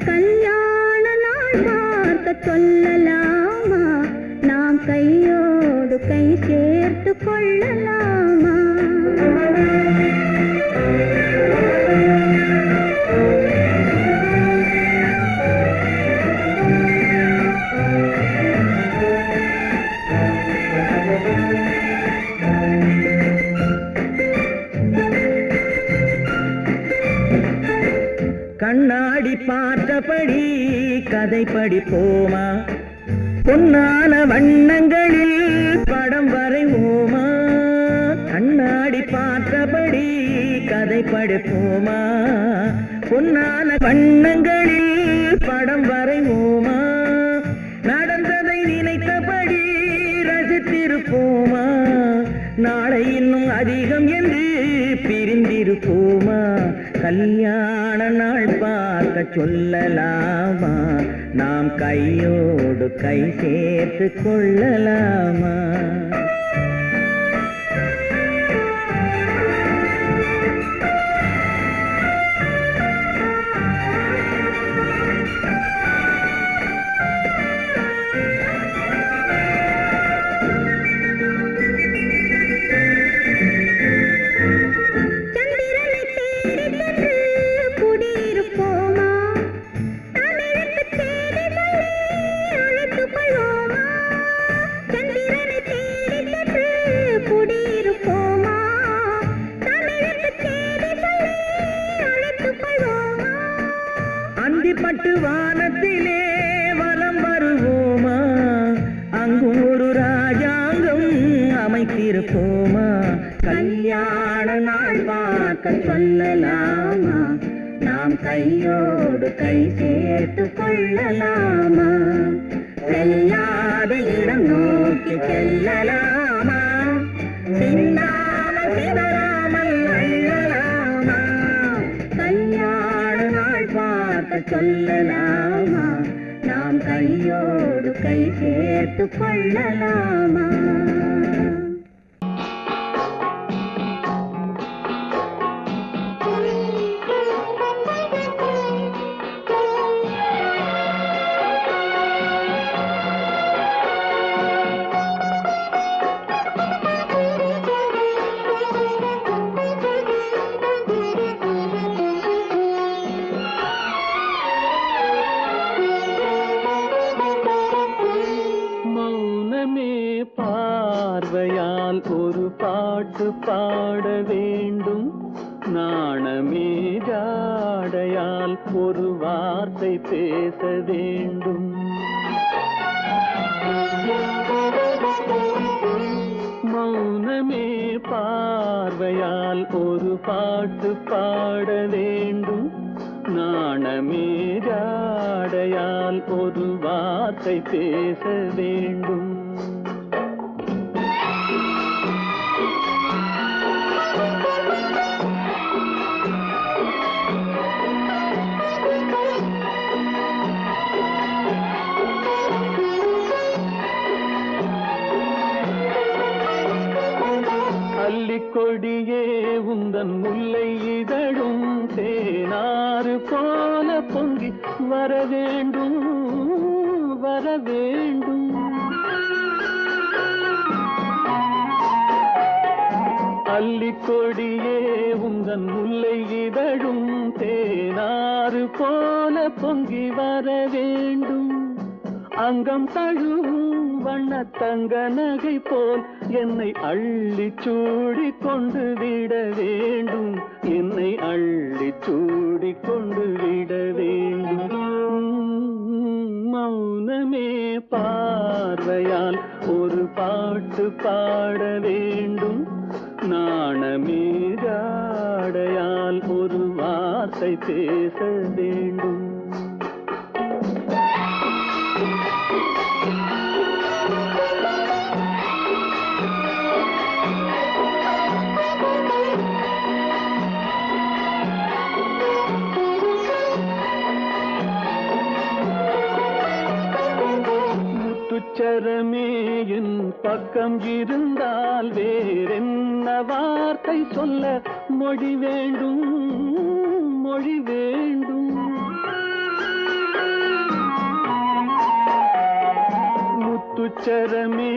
கல்யாண நாள் பார்க்க சொல்லலாமா? நாம் கையோடு கை சேர்த்து கொள்ளலாமா? கண்ணாடி பார்த்தபடி கதை படிப்போமா? பொன்னான வண்ணங்களில் படம் வரைவோமா? கண்ணாடி பார்த்தபடி கதை படிப்போமா? பொன்னான வண்ணங்களில் படம் வரைவோமா? நடந்ததை நினைத்தபடி ரசித்திருப்போமா? நாளை இன்னும் அதிகம் என்று பிரிந்திருப்போமா? கல்யாண நாள் பார்க்க சொல்லலாமா? நாம் கையோடு கை சேர்த்து கொள்ளலாமா? சந்திரனை தேடி சென்று பட்டு வானத்திலே வலம் வருவோமா அங்கும் ஒரு ராஜாங்கம் அமைத்திருப்போமா கல்யாண நாள் பார்க்க சொல்லலாமா நாம் கையோடு கை சேர்த்து கொள்ளலாமா செல்லாத இடம் நோக்கி செல்லலாமா சின்னாமல் சிதறாமல் அள்ளலாமா கல்யாண நாள் பார்க்க சொல்லலாமா நாம் கையோடு கை சேர்த்து கொள்ளலாமா பார்வையால் ஒரு பாட்டு பாட வேண்டும் நாணமே ஜாடையால் ஒரு வார்த்தை பேச வேண்டும் மௌனமே பார்வையால் ஒரு பாட்டு பாட வேண்டும் நாணமே ஜாடையால் ஒரு வார்த்தை பேச வேண்டும் கொடியே உந்தன் முல்லை இதழும் தேனாறு போல பொங்கி வர வேண்டும் வர வேண்டும் அல்லிக்கொடியே உந்தன் முல்லை இதழும் தேனாறு போல பொங்கி வர வேண்டும் அங்கம் தழுவும் வண்ண தங்க நகை போல் என்னை அள்ளி சூடி கொண்டு விட வேண்டும் என்னை அள்ளி சூடி கொண்டு விட வேண்டும் மௌனமே பார்வையால் ஒரு பாட்டு பாட வேண்டும் நாணமே ஜாடையால் ஒரு வார்த்தை பேச வேண்டும் முத்துச்சரமே என் பக்கம் இருந்தால் வேறென்ன வார்த்தை சொல்ல மொழி வேண்டும் மொழி வேண்டும் முத்துச்சரமே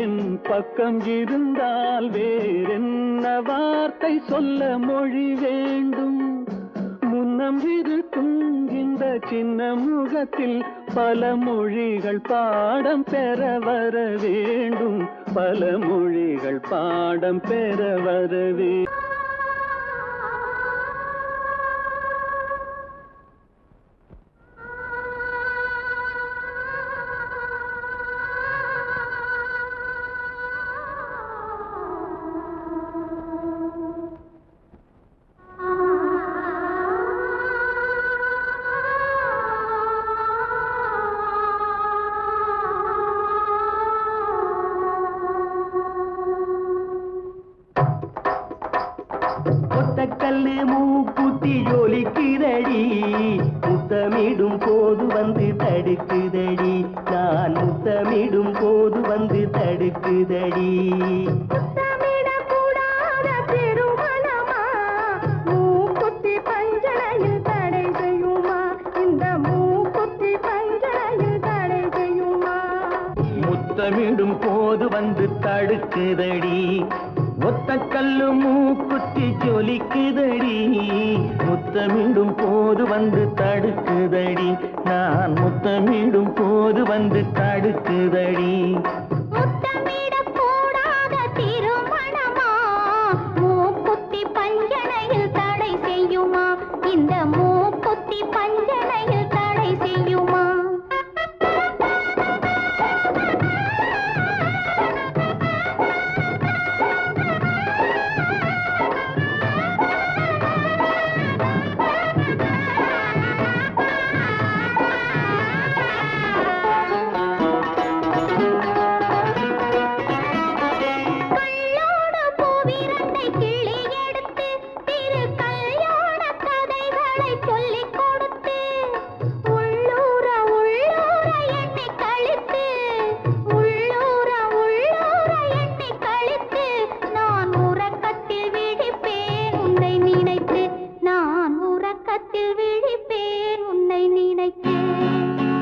என் பக்கம் இருந்தால் வேறென்ன வார்த்தை சொல்ல மொழி வேண்டும் முன்னம் இருக்கும் இந்த சின்ன முகத்தில் பல மொழிகள் பாடம் பெற வர வேண்டும் பல மொழிகள் பாடம் பெற வர வேண்டும் கல்லு மூக்குத்தி ஜொலிக்குதடி முத்தமிடும் போது வந்து தடுக்குதடி நான் முத்தமிடும் போது வந்து தடுக்குதடி முத்தமிடக்கூடாத திருமணமா மூக்குத்தி பஞ்சனையில் தடை செய்யுமா இந்த மூக்குத்தி பஞ்சனையில் தடை செய்யுமா முத்தமிடும் போது வந்து தடுக்குதடி ஒத்த கல்லு மூக்குத்தி ஜொலிக்குதடி முத்தமிடும் போது வந்து தடுக்குதடி நான் முத்தமிடும் போது வந்து தடுக்குதடி முத்தமிடக்கூடாத திருமணமா மூக்குத்தி பஞ்சனையில் தடை செய்யுமா இந்த மூக்குத்தி பஞ்சனையில் தடை செய்யுமா?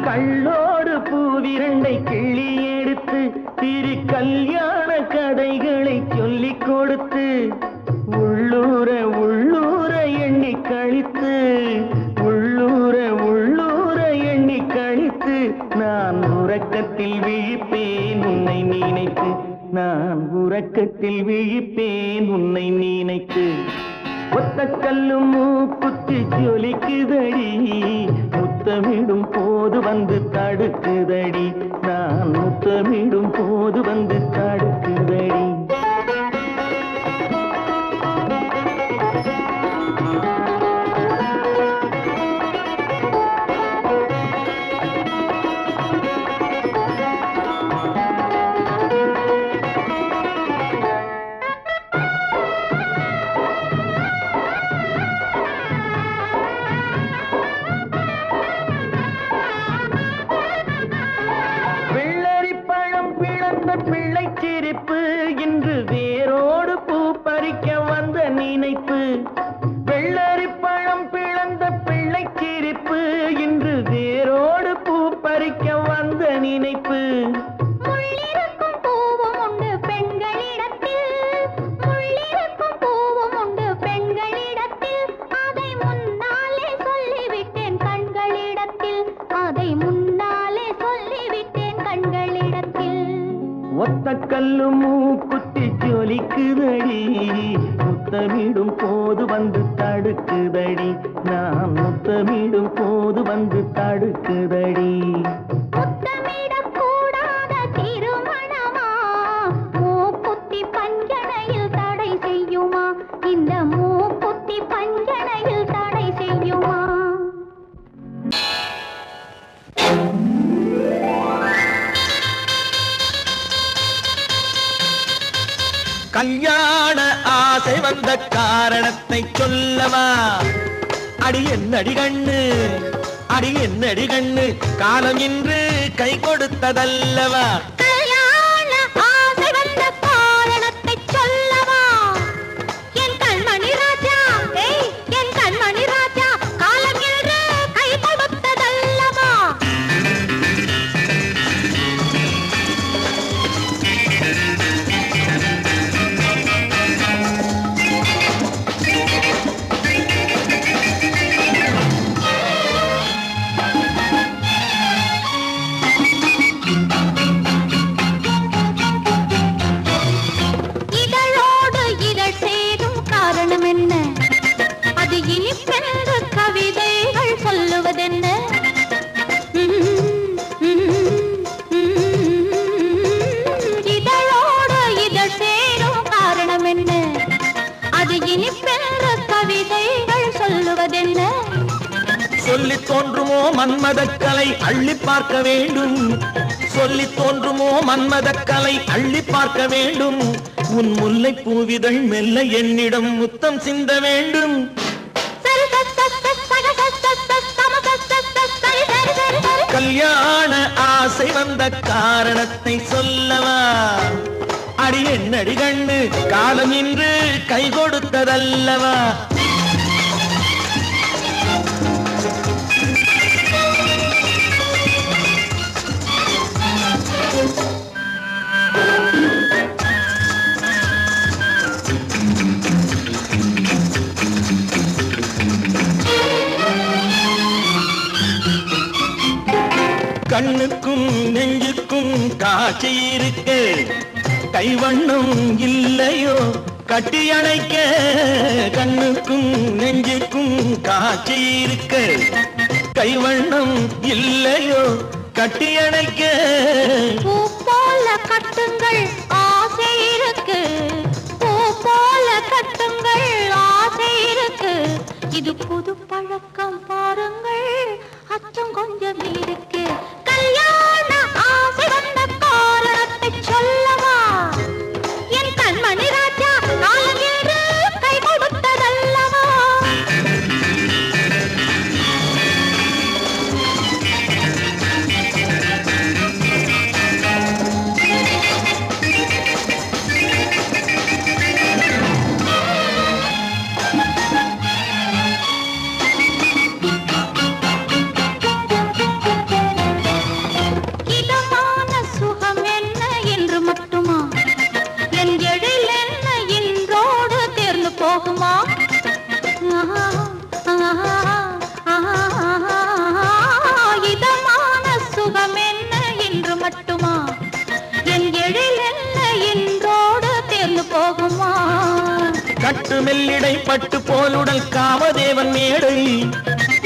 கள்ளோடு பூவிரண்டை கிள்ளி எடுத்து திரு கல்யாண கதைகளை சொல்லிக் கொடுத்து உள்ளூர உள்ளூர எண்ணி கழித்து உள்ளூர உள்ளூர எண்ணி கழித்து நான் உறக்கத்தில் விழிப்பேன் உன்னை நினைத்து நான் உறக்கத்தில் விழிப்பேன் உன்னை நினைத்து ஒத்த கல்லு மூக்குத்தி ஜொலிக்குதடி முத்தமிடும் போது வந்து தடுக்குதடி நான் முத்தமிடும் போது வந்து தடுக்குதடி பிள்ளை சிரிப்பு இன்று வேரோடு பூ பறிக்க வந்த நினைப்பு வெள்ளரி பழம் பிளந்த பிள்ளை சிரிப்பு இன்று வேரோடு பூ பறிக்க வந்த நினைப்பு முள்ளிருக்கும் பூவும் உண்டு பெண்களிடத்தில் முள்ளிருக்கும் பூவும் உண்டு பெண்களிடத்தில் அதை முன்னாலே சொல்லிவிட்டேன் கண்களிடத்தில் அதை முன்னாலே சொல்லிவிட்டேன் கண்களிடத்தில் ஒத்த கல்லு மூக்குத்தி ஜொலிக்குதடி முத்தமிடும் போது வந்து தடுக்குதடி நான் முத்தமிடும் போது வந்து தடுக்குதடி முத்தமிடக்கூடாத திருமணமா மூக்குத்தி பஞ்சனையில் தடை செய்யுமா இந்த மூக்குத்தி பஞ்சனையில் தடை செய்யுமா கல்யாண ஆசை வந்த காரணத்தை சொல்லவா அடி என்னடி கண்ணு அடி என்னடி கண்ணு காலம் இன்று கை கொடுத்ததல்லவா கல்யாண ஆசை வந்த காரணத்தை சொல்லவா என் கண்மணி ராஜா என் கண்மணி ராஜா காலம் என்று கை கொடுத்ததல்லவா இதழோடு இதழ் சேரும் காரணம் என்ன அது இனிப்பென்று கவிதைகள் சொல்லுவதென்ன இதழோடு இதழ் சேரும் காரணம் என்ன அது இனிப்பென்று கவிதைகள் சொல்லுவதென்ன சொல்லி தோன்றுமோ மன்மதக்கலை அள்ளி பார்க்க வேண்டும் சொல்லி தோன்றுமோ மன்மதக்கலை அள்ளி பார்க்க வேண்டும் உன் முல்லை பூவிதழ் மெல்ல என்னிடம் முத்தம் சிந்த வேண்டும் கல்யாண ஆசை வந்த காரணத்தை சொல்லவா அடி என்னடி கண்ணு காலம் இன்று கை கொடுத்ததல்லவா கண்ணுக்கும் நெஞ்சுக்கும் காட்சி இருக்கு கைவண்ணம் இல்லையோ கட்டி அணைக்க கண்ணுக்கும் நெஞ்சுக்கும் காட்சி இருக்கு கைவண்ணம் இல்லையோ கட்டியணைக்க பூ போல கட்டுங்கள் ஆசை இருக்கு பூ போல கட்டுங்கள் ஆசை இருக்கு இது புது பழக்கம் பாருங்கள் அச்சம் கொஞ்சம் இருக்கு கல்யாண ஆசை வந்த காரணத்தை சொல்லவா என் கண்மணி ராஜா நாளேறு கை கொடுத்ததல்லவா இதமான சுகம் என்ன என்று மட்டுமா என் எழில் என்ன இன்றோடு தேர்ந்து போகுமா இதமான சுகம் என்ன என்று மட்டுமா என் எழில் என்ன இன்றோடு தேர்ந்து போகுமா கட்டு மெல்லிடை பட்டு போலுடல் காமதேவன் மேடை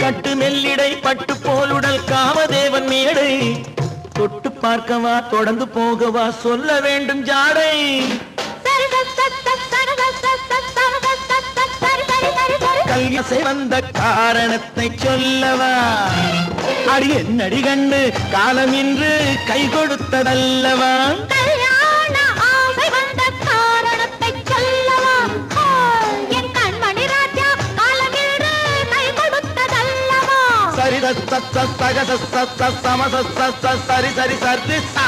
கட்டு மெல்லிடை பட்டு போலுடல் காமதேவன் மேடை தொட்டு பார்க்கவா தொடர்ந்து போகவா சொல்ல வேண்டும் ஜாடை கல்யாசை வந்த காரணத்தை சொல்லவா அடி என்னடி கண்டு காலம் இன்று கை கொடுத்ததல்லவா கல்யாண ஆசை வந்த காரணத்தை சொல்லவா என் கண்மணி ராஜா காலமேறு கை கொடுத்ததல்லவா சரி சக சம சரி சரி சரி சா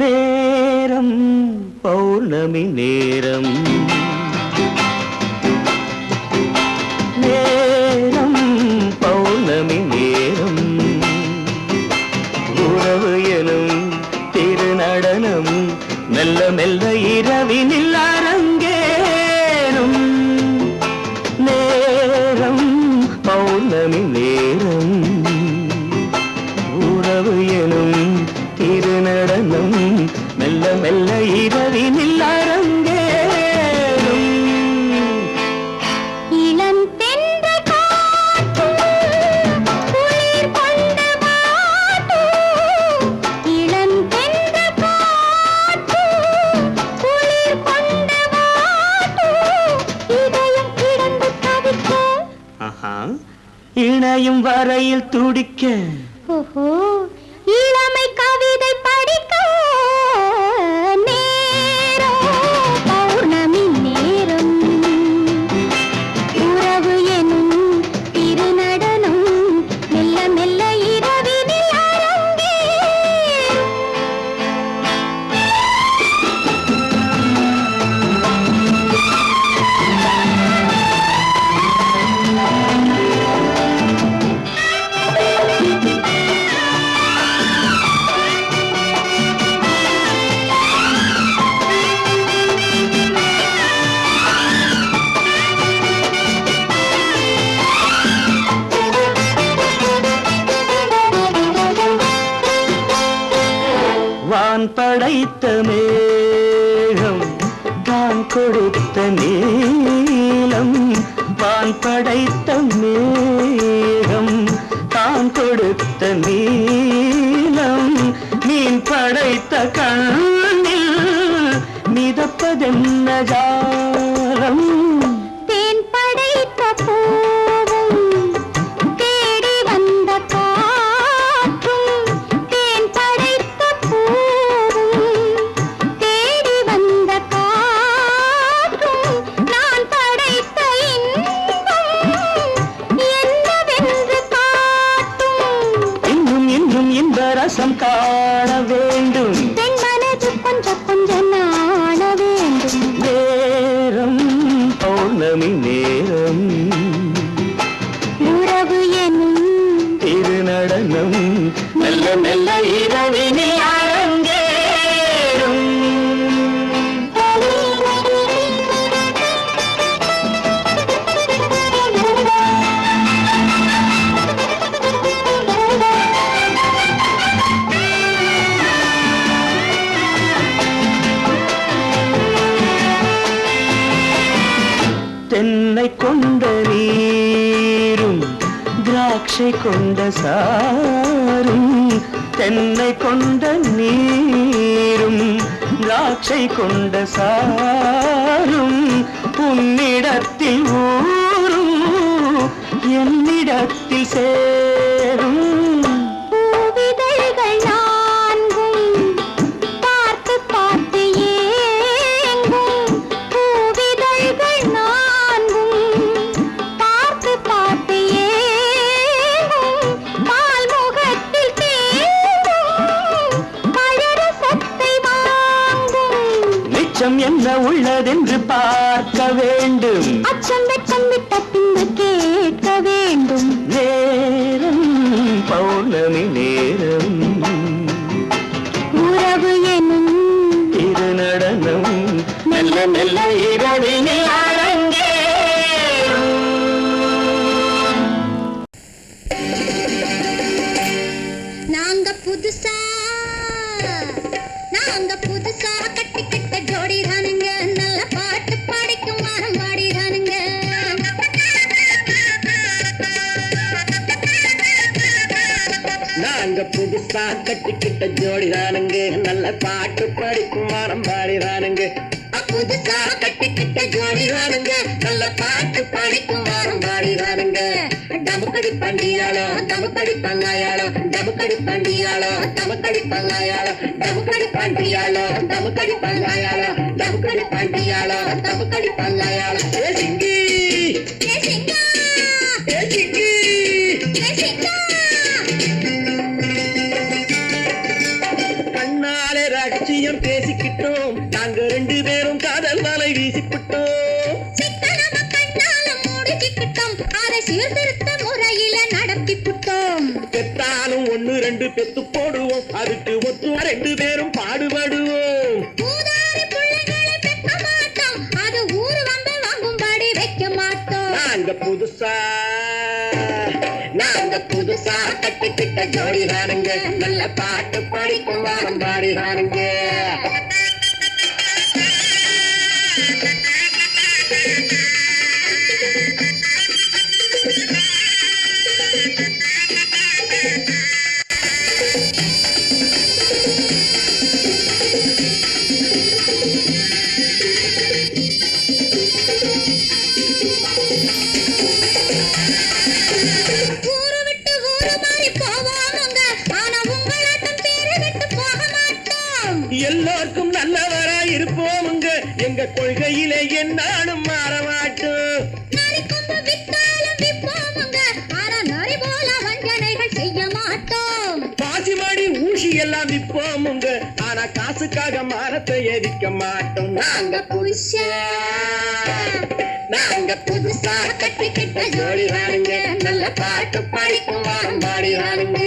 நேரம் பௌர்ணமி நேரம் நேரம் பௌர்ணமி நேரம் உறவு எனும் திருநடனம் மெல்ல மெல்ல இரவினில் அரங்கேறும் நேரம் பௌர்ணமி நேரம் உறவு எனும் திருநடனம் மெல்ல மெல்ல இரவினில் அரங்கேறும் இளம் தென்றல் காற்றும் குளிர் கொண்டு வாட்டும் இளம் தென்றல் காற்றும் குளிர் கொண்டு வாட்டும் இதயம் கிடந்து தவிக்க இணையும் வரையில் துடிக்க ஓஹோ இளமை கவிதை படிக்க நேரம் பௌர்ணமி நேரம் உறவு எனும் திருநடனம் மெல்ல மெல்ல இரவினில் அரங்கேறும் வான் படைத்த மேகம் தான் கொடுத்த நீலம் வான் படைத்த மேகம் தான் கொடுத்த நீலம் மீன் படைத்த கண்ணில் மிதப்பதென்ன ஜாலம் தேன் படைத்த பூவும் தேடி வந்த காற்றும் தேன் படைத்த பூவும் தேடி வந்த காற்றும் நான் படைத்த இன்பம் என்னவென்று காட்டும் இன்னும் இன்னும் இந்த ரசம் காண வேண்டும் பெண் மனது கொஞ்சம் கொஞ்சம் நாண வேண்டும் தென்னை கொண்ட நீரும் திராட்சை கொண்ட சாரும் தென்னை கொண்ட நீரும் திராட்சை கொண்ட சாரும் உன்னிடத்தில் ஊரும் என்னிடத்தில் சேரும் பூவிதழ்கள் நான்கும் பார்த்து பார்த்து ஏங்கும் பூவிதழ்கள் நான்கும் பார்த்து பார்த்து ஏங்கும் பால்முகத்தில் தேங்கும் பழரசத்தை வாங்கும் மிச்சம் என்ன உள்ளதென்று பார்க்க வேண்டும் அச்சம் வெச்சம் விட்ட பின்பு கேட்க வேண்டும் நேரம் பௌர்ணமி நேரம் உறவு எனும் இரு நடனம் மெல்ல மெல்ல இரவினில் அரங்கேறும். நாங்க புதுசா கட்டிக்கிட்ட ஜோடி தானுங்க நல்ல பாட்டு பாடிக்கும் வாரம் பாடி தானுங்க நாங்க புதுசா கட்டிக்கிட்ட ஜோடிதானுங்க நல்ல பாட்டு படிக்கும் வாரம் பாடிதானுங்க புதுசா கட்டிக்கிட்ட ஜோடிதானுங்க நல்ல பாட்டு படிக்கும் வாரம் பாடிதானுங்க டமுக்கடி பண்டியாளோ டமுக்கடி பங்காயாளோ டமுக்கடி பண்டியாளோ டமுக்கடி பங்காயாளோ டமுக்கடி பண்டியாளோ டமுக்கடி பங்காயாளோ டமுக்கடி பண்டியாளோ டமுக்கடி பங்காயாளோ ஏ சிங்கி ஏ சிங்கா ஏ சிங்கி ஏ சிங்கா கண்ணாலே ரகசியம் பேசிக்கிட்டோம் நாங்க ரெண்டு பேரும் காதல் வலை வீசிக்கிட்டோம் சிக்கனம கண்ணால மூடிக்கிட்டோம் அதை சீர்திருத்த முறையில நடத்திக்கிட்டோம் பெத்தாலும் ஒண்ணு ரெண்டு பெத்து போடுவோம் அதுக்கு ஒத்துவா ரெண்டு பேரும் பாடுபடுவோம் ஊதாரி பிள்ளைகளை பெக்க மாட்டோம் அது ஊரு வந்து வாங்கும்படி வைக்க மாட்டோம் நாங்க புதுசா கட்டிக்கிட்ட ஜோடிதானுங்க நல்ல பாட்டு படிக்கும் வாரம் பாடிதானுங்க ஊரு விட்டு ஊரு மாறி போவோமுங்க ஆனா உங்களாட்டம் பேரு விட்டு போக மாட்டோம் எல்லாருக்கும் நல்லவரா இருப்போமுங்க எங்க கொள்கையிலே என்னாலும் மாற மாட்டோம் நரி கொம்பு வித்தாலும் விப்போமுங்க ஆனா நரி போல வஞ்சனைகள் செய்ய மாட்டோம் பாசிமாடி ஊசி எல்லாம் விற்போமுங்க ஆனா காசுக்காக மானத்தை எரிக்க மாட்டோம் நாங்க புதுசா கட்டிக்கிட்ட ஜோடிதானுங்க நல்ல பாட்டு படிக்கும் வாரம் பாடிதானுங்க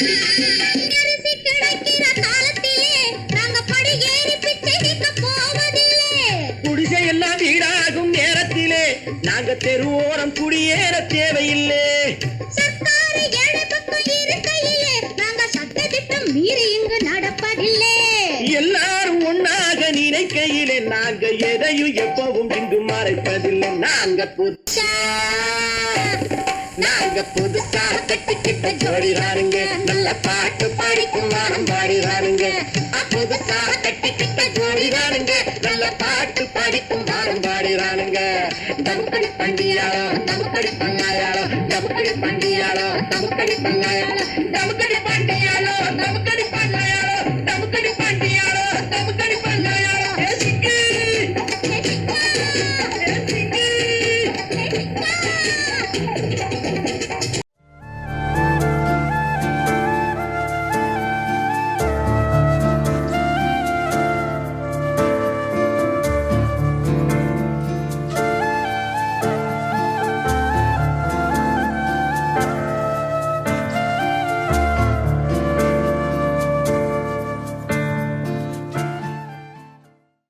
அரிசி கிடைக்கிற காலத்திலே நாங்க படி ஏறி பிச்சை கேட்க போவதில்லை குடிசை எல்லாம் வீடாகும் நேரத்திலே நாங்க தெருவோரம் குடியேற தேவையில்லை சர்க்காரு ஏழை பக்கம் இருக்கையிலே நாங்க சட்டத்திட்டம் மீறி இங்கு நடப்பதில்லை எல்லாரும் ஒன்னாக நினைக்கையிலே நாங்க எதையும் எப்பவும் இங்கு மறைப்பதில்லை நாங்க புதுசா கட்டிக்கிட்ட ஜோடிதானுங்க நல்ல பாட்டு படிக்கும் வாரம் பாடிதானுங்க புதுசா கட்டிக்கிட்ட ஜோடிதானுங்க நல்ல பாட்டு படிக்கும் வாரம் பாடிதானுங்க டமுக்கடி பண்டியாளோ டமுக்கடி பங்காயாளோ டமுக்கடி பண்டியாளோ டமுக்கடி பங்காயாளோ டமுக்கடி பண்டியாளோ டமுக்கடி பங்காயாளோ டமுக்கடி பண்டியாளோ டமுக்கடி